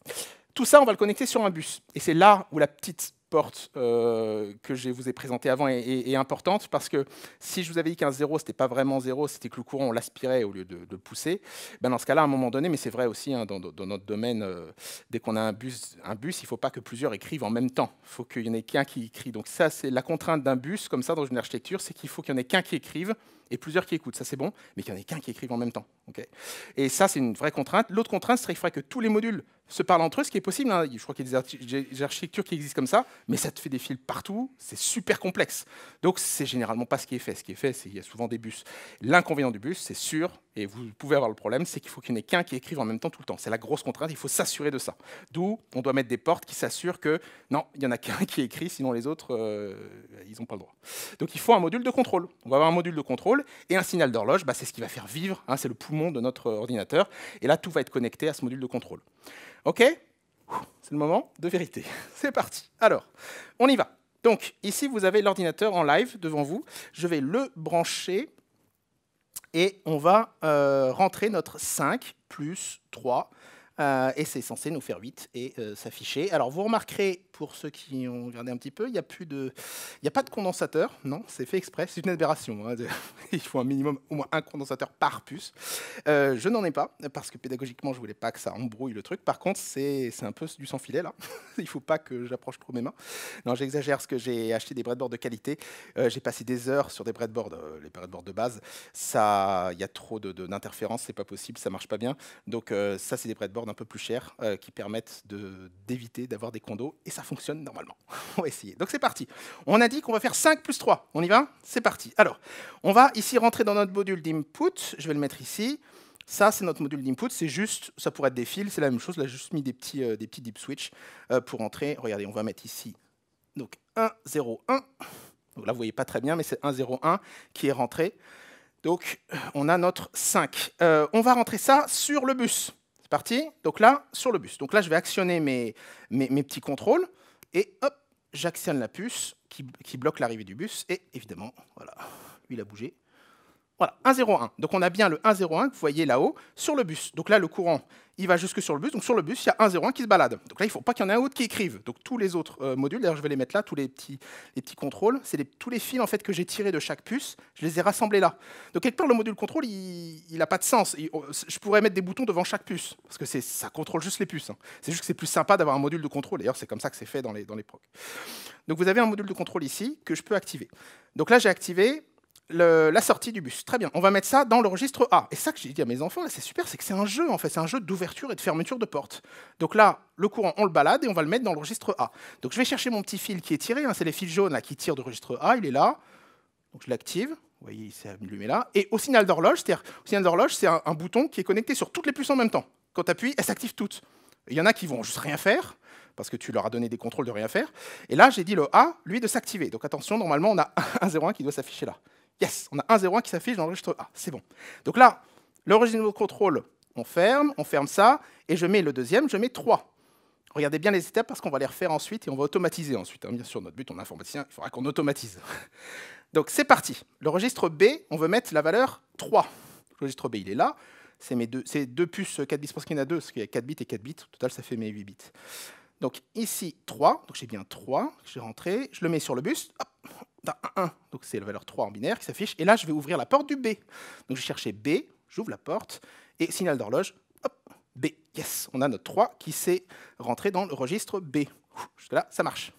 Tout ça, on va le connecter sur un bus. Et c'est là où la petite porte que je vous ai présentée avant est importante, parce que si je vous avais dit qu'un 0, ce n'était pas vraiment 0, c'était que le courant, on l'aspirait au lieu de le pousser, dans ce cas-là, à un moment donné, mais c'est vrai aussi dans notre domaine, dès qu'on a un bus, il ne faut pas que plusieurs écrivent en même temps. Il faut qu'il y en ait qu'un qui écrit. Donc ça, c'est la contrainte d'un bus, comme ça, dans une architecture, c'est qu'il faut qu'il y en ait qu'un qui écrive et plusieurs qui écoutent. Ça, c'est bon, mais qu'il n'y en ait qu'un qui écrive en même temps. Okay, et ça, c'est une vraie contrainte. L'autre contrainte serait qu'il faudrait que tous les modules se parlent entre eux, ce qui est possible. Hein. Je crois qu'il y a des architectures qui existent comme ça, mais ça te fait des fils partout, c'est super complexe. Donc, c'est généralement pas ce qui est fait. Ce qui est fait, c'est qu'il y a souvent des bus. L'inconvénient du bus, c'est sûr, et vous pouvez avoir le problème, c'est qu'il faut qu'il n'y en ait qu'un qui écrive en même temps tout le temps. C'est la grosse contrainte, il faut s'assurer de ça. D'où, on doit mettre des portes qui s'assurent que, non, il n'y en a qu'un qui écrit, sinon les autres, ils n'ont pas le droit. Donc, il faut un module de contrôle. On va avoir un module de contrôle, et un signal d'horloge, c'est ce qui va faire vivre, c'est le poumon de notre ordinateur. Et là, tout va être connecté à ce module de contrôle. OK ? C'est le moment de vérité. C'est parti. Alors, on y va. Donc, ici, vous avez l'ordinateur en live devant vous. Je vais le brancher et on va rentrer notre 5 plus 3. Et c'est censé nous faire 8 et s'afficher. Alors, vous remarquerez, pour ceux qui ont regardé un petit peu, il n'y a pas de condensateur. Non, c'est fait exprès. C'est une aberration. Hein. Il faut un minimum, au moins un condensateur par puce. Je n'en ai pas, parce que pédagogiquement, je ne voulais pas que ça embrouille le truc. Par contre, c'est un peu du sans-filet, là. Il ne faut pas que j'approche trop mes mains. Non, j'exagère, parce que j'ai acheté des breadboards de qualité. J'ai passé des heures sur des breadboards, les breadboards de base. Il y a trop d'interférences, c'est pas possible, ça marche pas bien. Donc, ça, c'est des breadboards un peu plus chers qui permettent d'éviter d'avoir des condos et ça fonctionne normalement. On va essayer. Donc c'est parti. On a dit qu'on va faire 5 plus 3. On y va? C'est parti. Alors, on va ici rentrer dans notre module d'input. Je vais le mettre ici. Ça, c'est notre module d'input. C'est juste, ça pourrait être des fils, c'est la même chose. Là, j'ai juste mis des petits deep switch pour entrer. Regardez, on va mettre ici. Donc 1, 0, 1. Donc là, vous voyez pas très bien, mais c'est 1, 0, 1 qui est rentré. Donc, on a notre 5. On va rentrer ça sur le bus. Parti. Donc là, sur le bus. Donc là, je vais actionner mes petits contrôles et hop, j'actionne la puce qui bloque l'arrivée du bus. Et évidemment, voilà, lui, il a bougé. Voilà, 1,01. Donc on a bien le 1,01 que vous voyez là-haut sur le bus. Donc là, le courant, il va jusque sur le bus. Donc sur le bus, il y a 1,01 qui se balade. Donc là, il ne faut pas qu'il y en ait un autre qui écrive. Donc tous les autres modules, d'ailleurs, je vais les mettre là, tous les petits contrôles. C'est tous les fils en fait, que j'ai tirés de chaque puce. Je les ai rassemblés là. Donc quelque part, le module contrôle, il n'a pas de sens. Je pourrais mettre des boutons devant chaque puce. Parce que ça contrôle juste les puces. Hein. C'est juste que c'est plus sympa d'avoir un module de contrôle. D'ailleurs, c'est comme ça que c'est fait dans les procs. Donc vous avez un module de contrôle ici que je peux activer. Donc là, j'ai activé la sortie du bus. Très bien, on va mettre ça dans le registre A. Et ça que j'ai dit à mes enfants, c'est super, c'est que c'est un jeu en fait, c'est un jeu d'ouverture et de fermeture de porte. Donc là, le courant, on le balade et on va le mettre dans le registre A. Donc je vais chercher mon petit fil qui est tiré, hein, c'est les fils jaunes là, qui tirent du registre A, il est là. Donc je l'active, vous voyez, il s'est allumé là. Et au signal d'horloge, c'est un bouton qui est connecté sur toutes les puces en même temps. Quand tu appuies, elles s'activent toutes. Il y en a qui vont juste rien faire, parce que tu leur as donné des contrôles de rien faire. Et là, j'ai dit le A, lui, de s'activer. Donc attention, normalement, on a 1,01 qui doit s'afficher là. Yes, on a 1,01 qui s'affiche dans le registre A, c'est bon. Donc là, le registre de contrôle, on ferme ça, et je mets le deuxième, je mets 3. Regardez bien les étapes, parce qu'on va les refaire ensuite, et on va automatiser ensuite. Hein. Bien sûr, notre but, on est informaticien, il faudra qu'on automatise. Donc c'est parti. Le registre B, on veut mettre la valeur 3. Le registre B, il est là. C'est deux puces 4 bits, parce qu'il y en a deux, parce qu'il y a 4 bits et 4 bits. Au total, ça fait mes 8 bits. Donc ici, 3. Donc j'ai bien 3. J'ai rentré. Je le mets sur le bus. Hop. 1, donc c'est la valeur 3 en binaire qui s'affiche. Et là, je vais ouvrir la porte du B. Donc je vais chercher B. J'ouvre la porte. Et signal d'horloge. Hop. B. Yes. On a notre 3 qui s'est rentré dans le registre B. Jusque là, ça marche.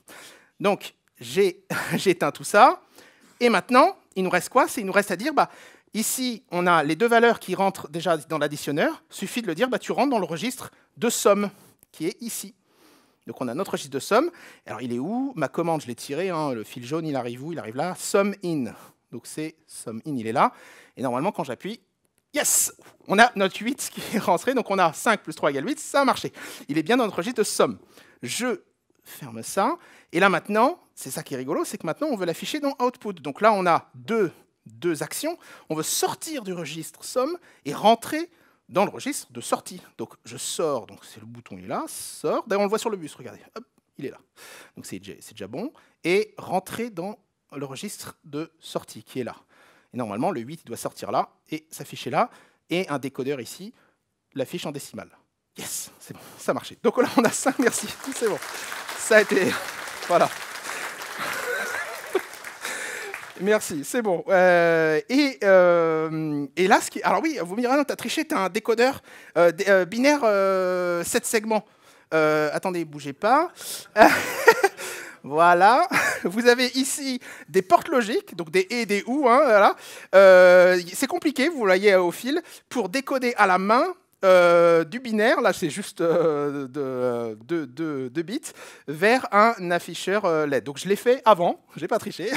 Donc j'ai éteint tout ça. Et maintenant, il nous reste quoi? Il nous reste à dire... Ici, on a les deux valeurs qui rentrent déjà dans l'additionneur. Il suffit de le dire, tu rentres dans le registre de somme, qui est ici. Donc on a notre registre de somme. Alors il est où? Ma commande, je l'ai tirée. Hein, le fil jaune, il arrive où? Il arrive là. Sum in. Donc c'est sum in, il est là. Et normalement, quand j'appuie, yes! On a notre 8 qui est rentré. Donc on a 5 plus 3 égale 8. Ça a marché. Il est bien dans notre registre de somme. Je ferme ça. Et là maintenant, c'est ça qui est rigolo, c'est que maintenant, on veut l'afficher dans output. Donc là, on a deux actions. On veut sortir du registre somme et rentrer dans le registre de sortie. Donc je sors, donc c'est le bouton, il est là, sort. D'ailleurs, on le voit sur le bus, regardez, hop, il est là. Donc c'est déjà bon. Et rentrer dans le registre de sortie qui est là. Et normalement, le 8, il doit sortir là et s'afficher là. Et un décodeur ici l'affiche en décimale. Yes, c'est bon, ça a marché. Donc là, on a 5, merci, c'est bon. Ça a été... Voilà. Merci, c'est bon. Et là, alors oui, vous me direz, non, t'as triché, t'as un décodeur binaire 7 segments. Attendez, bougez pas. Voilà. Vous avez ici des portes logiques, donc des et, des ou. Hein, voilà. C'est compliqué, vous voyez au fil, pour décoder à la main. Du binaire, là c'est juste 2 bits, vers un afficheur LED. Donc je l'ai fait avant, j'ai pas triché.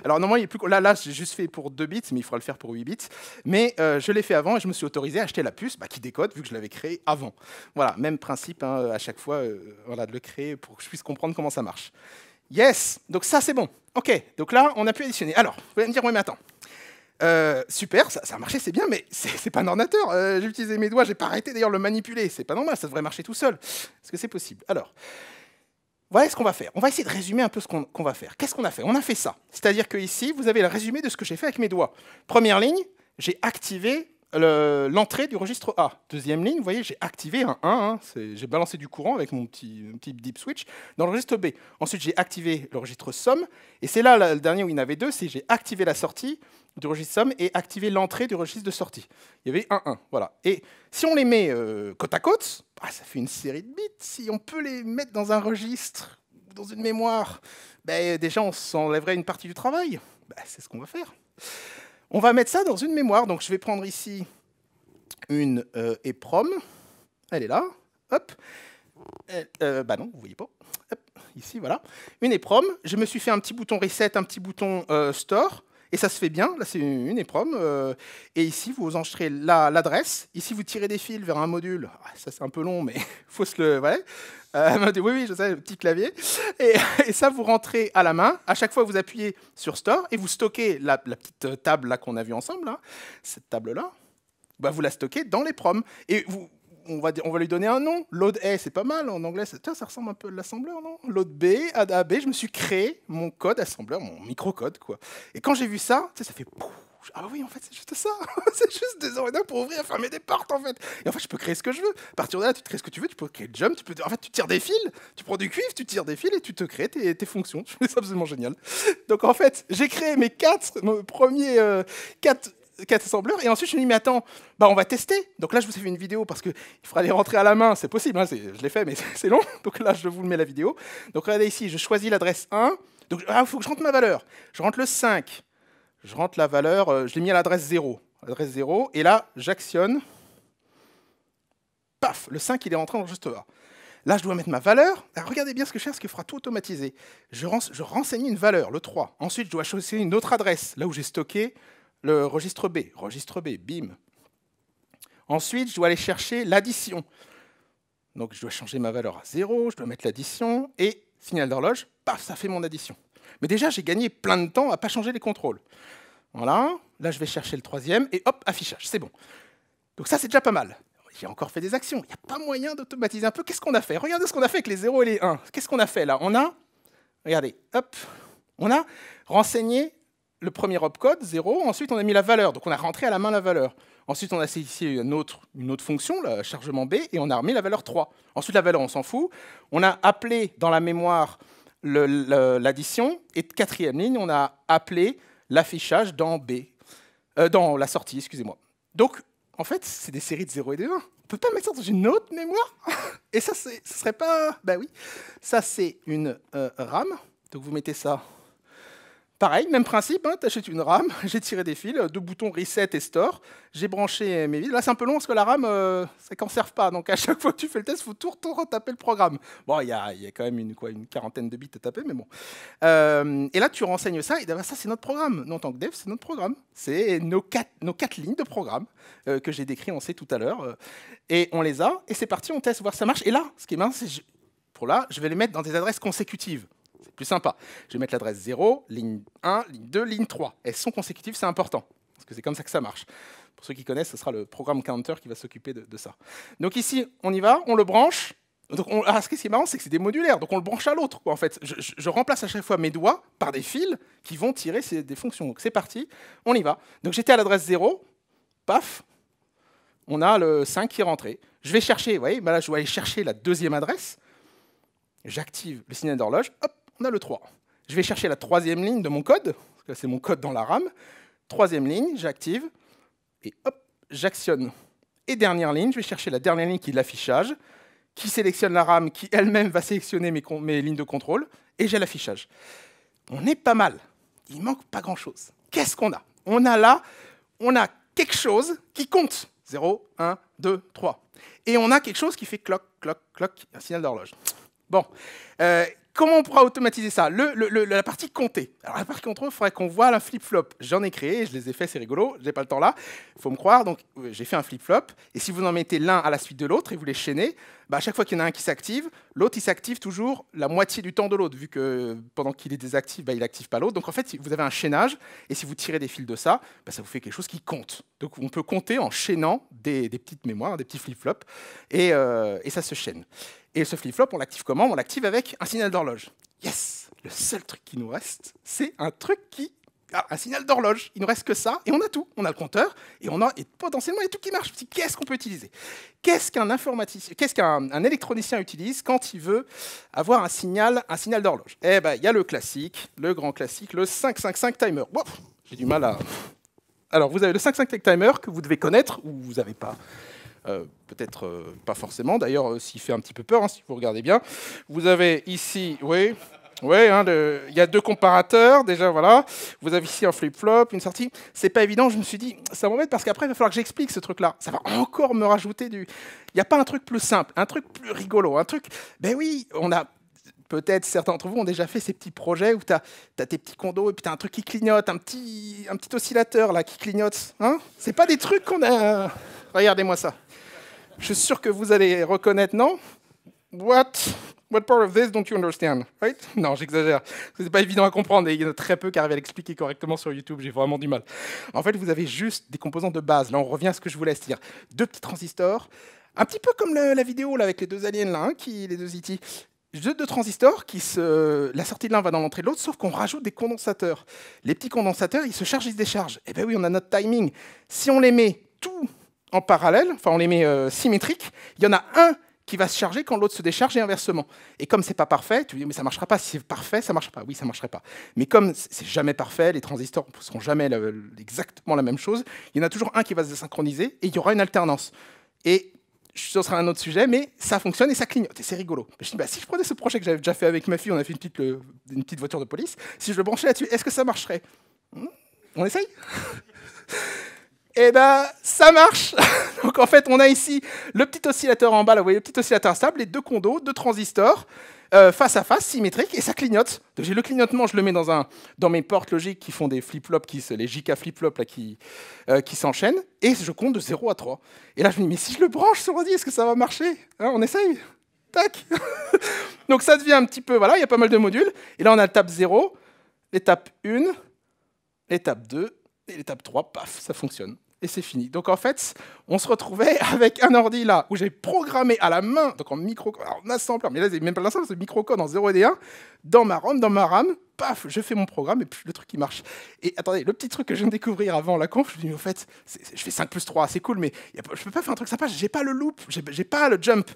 Alors normalement, il est plus... là j'ai juste fait pour 2 bits, mais il faudra le faire pour 8 bits. Mais je l'ai fait avant et je me suis autorisé à acheter la puce qui décode, vu que je l'avais créé avant. Voilà, même principe hein, à chaque fois, voilà, de le créer pour que je puisse comprendre comment ça marche. Yes, donc ça c'est bon. Ok, donc là on a pu additionner. Alors, vous allez me dire, oui mais attends. Super, ça a marché, c'est bien, mais c'est pas un ordinateur. J'ai utilisé mes doigts, j'ai pas arrêté d'ailleurs de le manipuler. C'est pas normal, ça devrait marcher tout seul. Est-ce que c'est possible? Alors, Voilà ce qu'on va faire. On va essayer de résumer un peu ce qu'on va faire. Qu'est-ce qu'on a fait? On a fait ça. C'est-à-dire que ici, vous avez le résumé de ce que j'ai fait avec mes doigts. Première ligne, j'ai activé l'entrée du registre A. Deuxième ligne, vous voyez, j'ai activé un 1. Hein, j'ai balancé du courant avec mon petit deep switch dans le registre B. Ensuite, j'ai activé le registre somme. Et c'est là, le dernier où il y en avait deux, c'est j'ai activé la sortie du registre somme et activé l'entrée du registre de sortie. Il y avait un 1. Voilà. Et si on les met côte à côte, ça fait une série de bits. Si on peut les mettre dans un registre, dans une mémoire, déjà, on s'enlèverait une partie du travail. C'est ce qu'on va faire. On va mettre ça dans une mémoire. Donc, je vais prendre ici une EEPROM. Elle est là. Hop. Non, vous ne voyez pas. Hop. Ici, voilà. Une EEPROM. Je me suis fait un petit bouton reset, un petit bouton store. Et ça se fait bien. Là, c'est une EEPROM. Et ici, vous enregistrez l'adresse. Ici, vous tirez des fils vers un module. Ça, c'est un peu long, mais il faut se le... Ouais. Oui, je sais, le petit clavier. Et ça, vous rentrez à la main. À chaque fois, vous appuyez sur Store et vous stockez la petite table là qu'on a vue ensemble, là, cette table-là. Vous la stockez dans les proms. Et on va lui donner un nom. Load A, c'est pas mal. En anglais, ça ressemble un peu à l'assembleur, non? Load B, AB. Je me suis créé mon code assembleur, mon microcode, quoi. Et quand j'ai vu ça, ça fait... Ah oui, en fait, c'est juste ça. C'est juste des ordinateurs pour ouvrir et fermer des portes, en fait. Et en fait, je peux créer ce que je veux. À partir de là, tu te crées ce que tu veux. Tu peux créer le jump. En fait, tu tires des fils. Tu prends du cuivre, tu tires des fils et tu te crées tes fonctions. C'est absolument génial. Donc, en fait, j'ai créé mes premiers quatre assembleurs. Et ensuite, je me dis, mais attends, on va tester. Donc là, je vous ai fait une vidéo parce qu'il faudra les rentrer à la main. C'est possible. Hein, je l'ai fait, mais c'est long. Donc là, je vous le mets la vidéo. Donc, regardez ici, je choisis l'adresse 1. Donc, il faut que je rentre ma valeur. Je rentre le 5. Je rentre la valeur, je l'ai mis à l'adresse 0. Adresse 0, et là, j'actionne. Paf, le 5, il est rentré dans le juste A. Là, je dois mettre ma valeur. Alors, regardez bien ce que je fais, parce qu'il fera tout automatiser. Je renseigne une valeur, le 3. Ensuite, je dois choisir une autre adresse, là où j'ai stocké le registre B. Registre B, bim. Ensuite, je dois aller chercher l'addition. Donc, je dois changer ma valeur à 0, je dois mettre l'addition, et signal d'horloge, paf, ça fait mon addition. Mais déjà, j'ai gagné plein de temps à ne pas changer les contrôles. Voilà. Là, je vais chercher le troisième et hop, affichage. C'est bon. Donc ça, c'est déjà pas mal. J'ai encore fait des actions. Il n'y a pas moyen d'automatiser un peu. Qu'est-ce qu'on a fait? Regardez ce qu'on a fait avec les 0 et les 1. Qu'est-ce qu'on a fait là? On a, regardez, hop, on a renseigné le premier opcode, 0. Ensuite, on a mis la valeur. Donc on a rentré à la main la valeur. Ensuite, on a ici une autre fonction, le chargement B, et on a remis la valeur 3. Ensuite, la valeur, on s'en fout. On a appelé dans la mémoire l'addition, et quatrième ligne, on a appelé l'affichage dans dans la sortie, excusez-moi. Donc, en fait, c'est des séries de 0 et de 1. On ne peut pas mettre ça dans une autre mémoire. Et ça, ce serait pas... oui. Ça, c'est une RAM. Donc, vous mettez ça... Pareil, même principe, hein, tu achètes une RAM, j'ai tiré des fils, deux boutons reset et store, j'ai branché mes fils. Là, c'est un peu long parce que la RAM, ça ne conserve pas. Donc, à chaque fois que tu fais le test, il faut tout retaper le programme. Bon, il y a quand même une quarantaine de bits à taper, mais bon. Et là, tu renseignes ça, et ça, c'est notre programme. Nous, en tant que dev, c'est notre programme. C'est nos quatre lignes de programme que j'ai décrit en C tout à l'heure. Et on les a, et c'est parti, on teste, voir si ça marche. Et là, ce qui est marrant, c'est je vais les mettre dans des adresses consécutives. Plus sympa. Je vais mettre l'adresse 0, ligne 1, ligne 2, ligne 3. Elles sont consécutives, c'est important, parce que c'est comme ça que ça marche. Pour ceux qui connaissent, ce sera le programme counter qui va s'occuper de ça. Donc ici, on y va, on le branche. Donc ce qui est marrant, c'est que c'est des modulaires, donc on le branche à l'autre. En fait, je remplace à chaque fois mes doigts par des fils qui vont tirer des fonctions. Donc c'est parti, on y va. Donc j'étais à l'adresse 0, paf, on a le 5 qui est rentré. Je vais chercher, vous voyez, là je dois aller chercher la deuxième adresse. J'active le signal d'horloge, hop, on a le 3. Je vais chercher la troisième ligne de mon code, parce que c'est mon code dans la RAM. Troisième ligne, j'active, et hop, j'actionne. Et dernière ligne, je vais chercher la dernière ligne qui est l'affichage, qui sélectionne la RAM, qui elle-même va sélectionner mes lignes de contrôle, et j'ai l'affichage. On est pas mal. Il manque pas grand-chose. Qu'est-ce qu'on a? On a quelque chose qui compte. 0, 1, 2, 3. Et on a quelque chose qui fait cloc, cloc, cloc, un signal d'horloge. Bon. Comment on pourra automatiser ça? La partie compter. Alors, la partie contrôle, il faudrait qu'on voit un flip-flop. J'en ai créé, je les ai fait, c'est rigolo, j'ai pas le temps là. Il faut me croire, donc j'ai fait un flip-flop. Et si vous en mettez l'un à la suite de l'autre et vous les chaînez, bah, à chaque fois qu'il y en a un qui s'active, l'autre il s'active toujours la moitié du temps de l'autre, vu que pendant qu'il est désactif, bah, il n'active pas l'autre. Donc en fait, vous avez un chaînage, et si vous tirez des fils de ça, bah, ça vous fait quelque chose qui compte. Donc on peut compter en chaînant des petites mémoires, des petits flip-flops, et ça se chaîne. Et ce flip-flop, on l'active comment? On l'active avec un signal d'horloge. Yes! Le seul truc qui nous reste, c'est un truc qui... Ah, un signal d'horloge. Il ne nous reste que ça, et on a tout. On a le compteur, et on a potentiellement les trucs qui marchent. Qu'est-ce qu'on peut utiliser? Qu'est-ce qu'un informaticien, qu'est-ce qu'un électronicien utilise quand il veut avoir un signal d'horloge? Eh ben, il y a le classique, le grand classique, le 555 timer. Wow, j'ai du mal à... Alors, vous avez le 555 timer que vous devez connaître, ou vous n'avez pas. Peut-être pas forcément, d'ailleurs, s'il fait un petit peu peur, hein, si vous regardez bien. Vous avez ici, oui, hein, il y a deux comparateurs, déjà, voilà. Vous avez ici un flip-flop, une sortie. C'est pas évident, je me suis dit, ça m'embête parce qu'après, il va falloir que j'explique ce truc-là. Ça va encore me rajouter du... Il n'y a pas un truc plus simple, un truc plus rigolo, un truc... Ben oui, on a... Peut-être certains d'entre vous ont déjà fait ces petits projets où tu as tes petits condos et puis tu as un truc qui clignote, un petit oscillateur là qui clignote. Hein, c'est pas des trucs qu'on a... Regardez-moi ça. Je suis sûr que vous allez reconnaître, non? What part of this don't you understand? Right? Non, j'exagère. C'est pas évident à comprendre et il y en a très peu qui arrivent à l'expliquer correctement sur YouTube. J'ai vraiment du mal. En fait, vous avez juste des composants de base. Là, on revient à ce que je voulais dire. Deux petits transistors, un petit peu comme la vidéo là, avec les deux aliens là, hein, les deux E.T. Deux transistors la sortie de l'un va dans l'entrée de l'autre, sauf qu'on rajoute des condensateurs. Les petits condensateurs, ils se chargent, ils se déchargent. Eh bien oui, on a notre timing. Si on les met tout en parallèle, enfin on les met symétriques, il y en a un qui va se charger quand l'autre se décharge et inversement. Et comme c'est pas parfait, tu dis mais ça marchera pas. Si c'est parfait, ça marchera pas. Oui, ça marcherait pas. Mais comme c'est jamais parfait, les transistors ne seront jamais exactement la même chose. Il y en a toujours un qui va se désynchroniser et il y aura une alternance. Et ce sera un autre sujet, mais ça fonctionne et ça clignote, et c'est rigolo. Je dis, bah, si je prenais ce projet que j'avais déjà fait avec ma fille, on a fait une petite voiture de police, si je le branchais là-dessus, est-ce que ça marcherait? On essaye? Eh ben, ça marche. Donc en fait, on a ici le petit oscillateur en bas, là, vous voyez, le petit oscillateur stable, les deux condos, deux transistors, face à face, symétriques, et ça clignote. Donc j'ai le clignotement, je le mets dans mes portes logiques qui font des flip-flops, les JK flip-flops qui s'enchaînent, et je compte de 0 à 3. Et là, je me dis, mais si je le branche sur l'ordi, est-ce que ça va marcher? Hein, on essaye. Tac. Donc ça devient un petit peu, voilà, il y a pas mal de modules. Et là, on a l'étape 0, l'étape 1, l'étape 2, et l'étape 3, paf, ça fonctionne. Et c'est fini. Donc en fait, on se retrouvait avec un ordi là, où j'ai programmé à la main, donc en en assemblant, mais là, c'est même pas l'assembleur, c'est microcode en 0 et D1, dans ma ROM, dans ma RAM, paf, je fais mon programme, et puis le truc qui marche. Et attendez, le petit truc que je viens de découvrir avant la conf, je me dis, en fait, je fais 5 plus 3, c'est cool, mais je peux pas faire un truc sympa, j'ai pas le loop, j'ai pas le jump.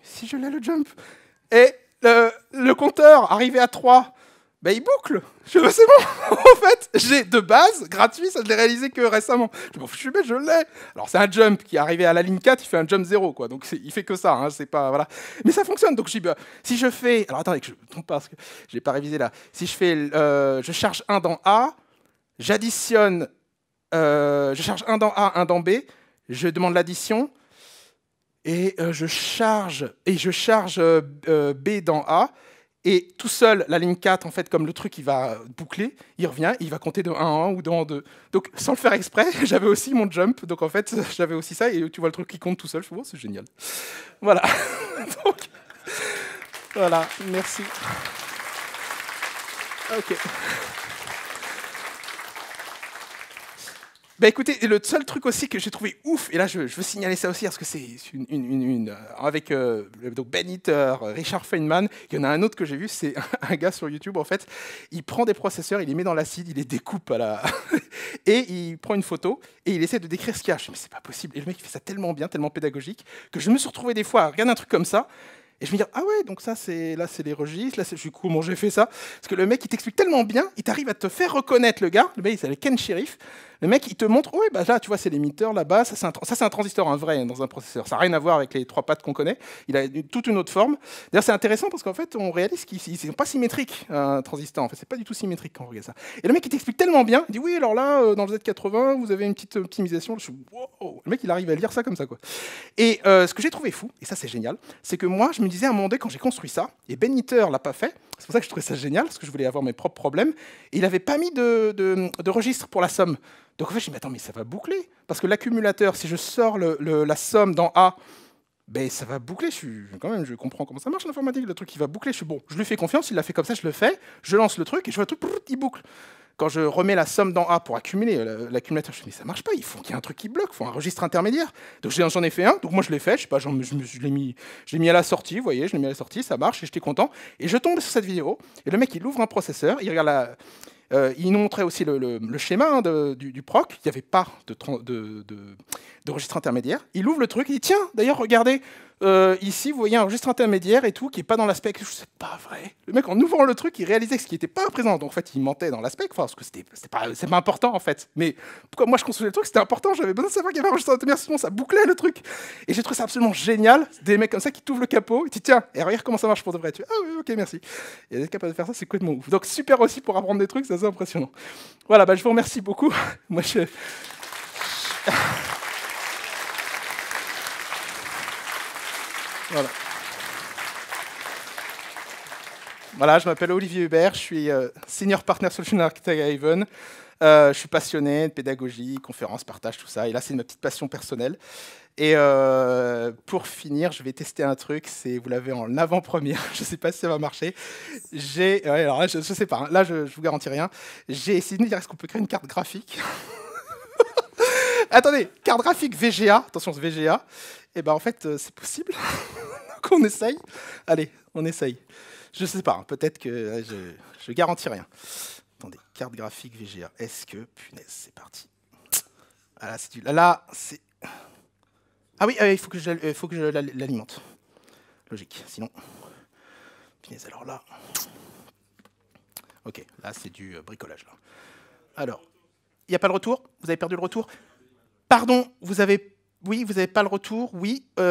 Si je l'ai le jump. Et le compteur, arrivé à 3, ben, il boucle. C'est bon. En fait, j'ai de base, gratuit, ça je l'ai réalisé que récemment. Je m'en fiche, mais je l'ai. Alors, c'est un jump qui est arrivé à la ligne 4, il fait un jump 0, quoi. Donc, il fait que ça, hein, c'est pas... Voilà. Mais ça fonctionne. Donc, je dis, bah, si je fais... Alors, attendez, que je ne trompe pas, parce que je n'ai pas révisé là. Si je fais... je charge 1 dans A, j'additionne... je charge 1 dans A, 1 dans B, je demande l'addition, et je charge B dans A, et tout seul, la ligne 4, en fait, comme le truc, il va boucler, il revient, il va compter de 1 en 1 ou de 1 en 2. Donc, sans le faire exprès, j'avais aussi mon jump. Donc, en fait, j'avais aussi ça. Et tu vois le truc qui compte tout seul. Je fais, oh, c'est génial. Voilà. Donc, voilà, merci. OK. Bah écoutez, le seul truc aussi que j'ai trouvé ouf, et là je veux signaler ça aussi parce que c'est avec donc Ben Eater, Richard Feynman, il y en a un autre que j'ai vu, c'est un gars sur YouTube en fait, il prend des processeurs, il les met dans l'acide, il les découpe à la et il prend une photo et il essaie de décrire ce qu'il y a. Je me dis mais c'est pas possible. Et le mec il fait ça tellement bien, tellement pédagogique que je me suis retrouvé des fois à regarder un truc comme ça. Et je me dis, ah ouais, donc ça, c'est les registres, là, je suis comment j'ai fait ça. Parce que le mec, il t'explique tellement bien, il t'arrive à te faire reconnaître le gars. Le mec, il s'appelle Ken Sheriff. Le mec, il te montre, oui, bah là, tu vois, c'est l'émetteur là-bas. Ça, c'est un transistor, un vrai, dans un processeur. Ça n'a rien à voir avec les 3 pattes qu'on connaît. Il a toute une autre forme. D'ailleurs, c'est intéressant parce qu'en fait, on réalise qu'ils ne sont pas symétriques, un transistor. En fait, c'est pas du tout symétrique quand on regarde ça. Et le mec, il t'explique tellement bien. Il dit, oui, alors là, dans le Z80, vous avez une petite optimisation. Je suis, wow. Le mec, il arrive à lire ça comme ça, quoi. Et ce que j'ai trouvé fou, et ça, c'est génial, c'est que moi, je me disais à un moment donné, quand j'ai construit ça, et Ben Eater l'a pas fait, c'est pour ça que je trouvais ça génial, parce que je voulais avoir mes propres problèmes, et il n'avait pas mis de registre pour la somme. Donc en fait, je me dis, mais attends, mais ça va boucler. Parce que l'accumulateur, si je sors la somme dans A, ben ça va boucler. Quand même, je comprends comment ça marche l'informatique. Le truc, il va boucler. Je suis bon, je lui fais confiance. Il l'a fait comme ça, je le fais. Je lance le truc et je vois le truc, il boucle. Quand je remets la somme dans A pour accumuler l'accumulateur, je me dis, mais ça marche pas, il faut qu'il y ait un truc qui bloque, il faut un registre intermédiaire. Donc j'en ai fait un, donc moi je l'ai fait, je sais pas, je l'ai mis à la sortie, vous voyez, je l'ai mis à la sortie, ça marche, et j'étais content. Et je tombe sur cette vidéo, et le mec il ouvre un processeur, il regarde il nous montrait aussi le schéma du proc, il n'y avait pas de registre intermédiaire. Il ouvre le truc, il dit, tiens, d'ailleurs, regardez, ici, vous voyez un registre intermédiaire et tout, qui n'est pas dans la spec. C'est pas vrai. Le mec, en ouvrant le truc, il réalisait que ce qui n'était pas présent. Donc, en fait, il mentait dans la spec, parce que c'est pas important, en fait. Mais pourquoi moi, je construisais le truc, c'était important, j'avais besoin de savoir qu'il y avait un registre intermédiaire, sinon ça bouclait le truc. Et j'ai trouvé ça absolument génial, des mecs comme ça qui t'ouvrent le capot, et tu dis, tiens, et regarde comment ça marche pour de vrai. Tu dis, ah oui, ok, merci. Et d'être capable de faire ça, c'est complètement ouf. Donc, super aussi pour apprendre des trucs, c'est assez impressionnant. Voilà, bah, je vous remercie beaucoup. Moi, Voilà. Voilà, je m'appelle Olivier Hubert, je suis Senior Partner Solution Architect à Haven. Je suis passionné de pédagogie, conférences, partage, tout ça. Et là, c'est ma petite passion personnelle. Et pour finir, je vais tester un truc. Vous l'avez en avant-première. Je ne sais pas si ça va marcher. Alors là, je ne sais pas. Hein. Là, je vous garantis rien. J'ai essayé de me dire est-ce qu'on peut créer une carte graphique. Attendez, carte graphique VGA. Attention, c'est VGA. Et ben en fait, c'est possible. Donc on essaye. Allez, on essaye. Je sais pas. Hein, peut-être que je garantis rien. Attendez, carte graphique VGA. Est-ce que punaise, c'est parti. Ah là, c'est ah oui, il faut que je l'alimente. Logique, sinon... Punaise, alors là... Ok, là, c'est du bricolage. Là. Alors, il n'y a pas le retour? Vous avez perdu le retour? Pardon, vous avez... Oui, vous n'avez pas le retour, oui. Et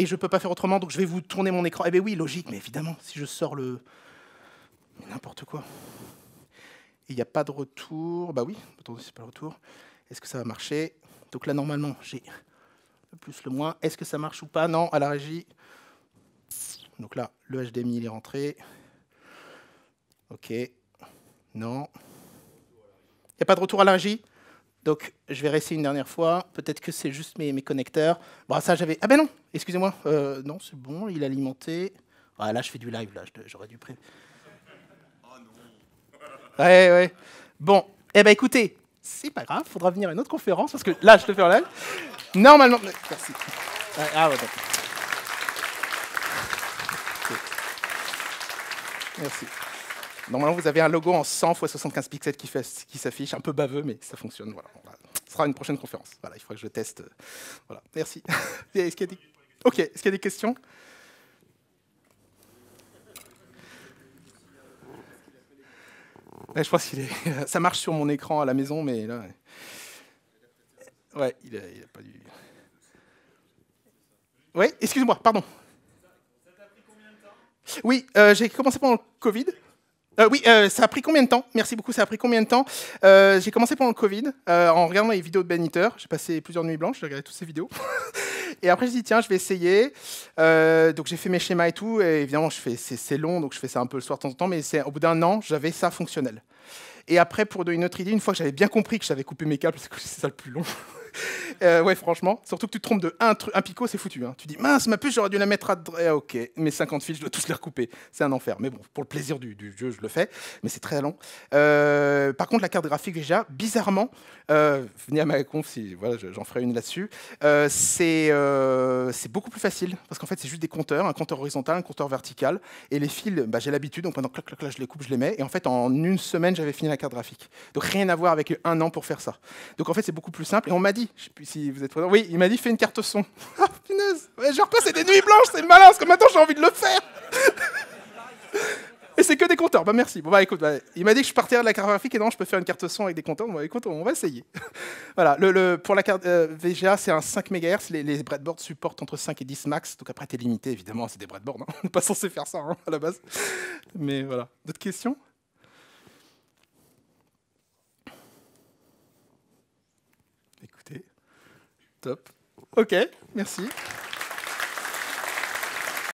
je ne peux pas faire autrement, donc je vais vous tourner mon écran. Eh bien oui, logique, mais évidemment, si je sors le... N'importe quoi. Il n'y a pas de retour. Bah oui, attendez, c'est pas le retour. Est-ce que ça va marcher? Donc là, normalement, j'ai... le plus, le moins. Est-ce que ça marche ou pas? Non, à la régie. Donc là, le HDMI, il est rentré. OK. Non. Il n'y a pas de retour à la régie? Donc, je vais réessayer une dernière fois. Peut-être que c'est juste mes connecteurs. Bon, ça, j'avais... Ah ben non, excusez-moi. Non, c'est bon, il est alimenté. Ah, là, je fais du live, là. J'aurais dû prévoir. Oh non. Ouais. Bon, eh ben écoutez, c'est pas grave, faudra venir à une autre conférence, parce que là, je te fais en live. Normalement... Merci. Ah ouais, d'accord. Merci. Normalement, vous avez un logo en 100 x 75 pixels qui s'affiche, un peu baveux, mais ça fonctionne. Voilà. Ce sera une prochaine conférence. Voilà, il faudra que je teste. Voilà, merci. Est-ce qu'il y a des... Ok, est-ce qu'il y a des questions? Ouais, je pense qu'il est... Ça marche sur mon écran à la maison, mais là... Ouais, il a pas dû... Oui, excusez-moi, pardon. Ça t'a pris combien de temps? Oui, j'ai commencé pendant le Covid. Oui, ça a pris combien de temps? Merci beaucoup, ça a pris combien de temps? J'ai commencé pendant le Covid, en regardant les vidéos de Ben Eater. J'ai passé plusieurs nuits blanches, j'ai regardé toutes ces vidéos. Et après, je dis, tiens, je vais essayer. Donc, j'ai fait mes schémas et tout. Et évidemment, c'est long, donc je fais ça un peu le soir de temps en temps. Mais au bout d'un an, j'avais ça fonctionnel. Et après, pour donner une autre idée, une fois que j'avais bien compris que j'avais coupé mes câbles, parce que c'est ça le plus long. Ouais, franchement. Surtout que tu te trompes de un picot, c'est foutu. Hein. Tu dis, mince, ma puce, j'aurais dû la mettre à... ok, mes 50 fils, je dois tous les recouper. C'est un enfer. Mais bon, pour le plaisir du jeu, je le fais. Mais c'est très long. Par contre, la carte graphique, déjà, bizarrement, venez à ma conf, si voilà, j'en ferai une là-dessus, c'est beaucoup plus facile. Parce qu'en fait, c'est juste des compteurs, un compteur horizontal, un compteur vertical. Et les fils, bah, j'ai l'habitude, donc pendant que je les coupe, je les mais. Et en fait, en une semaine, j'avais fini la carte graphique. Donc rien à voir avec un an pour faire ça. Donc en fait, c'est beaucoup plus simple. Et on m'a dit, je sais plus si vous êtes présent, oui, il m'a dit, fais une carte son. Ah, punaise, ouais, j'ai repassé des nuits blanches, c'est malin, parce que maintenant j'ai envie de le faire. Et c'est que des compteurs, bah merci. Bon, bah écoute, bah, il m'a dit que je partirais de la carte graphique et non, je peux faire une carte son avec des compteurs. Bon, écoute, on va essayer. Voilà, pour la carte VGA, c'est un 5 MHz. Les breadboards supportent entre 5 et 10 max. Donc après, t'es limité, évidemment, c'est des breadboards. Hein. On n'est pas censé faire ça hein, à la base. Mais voilà. D'autres questions? Écoutez, top. Ok, merci.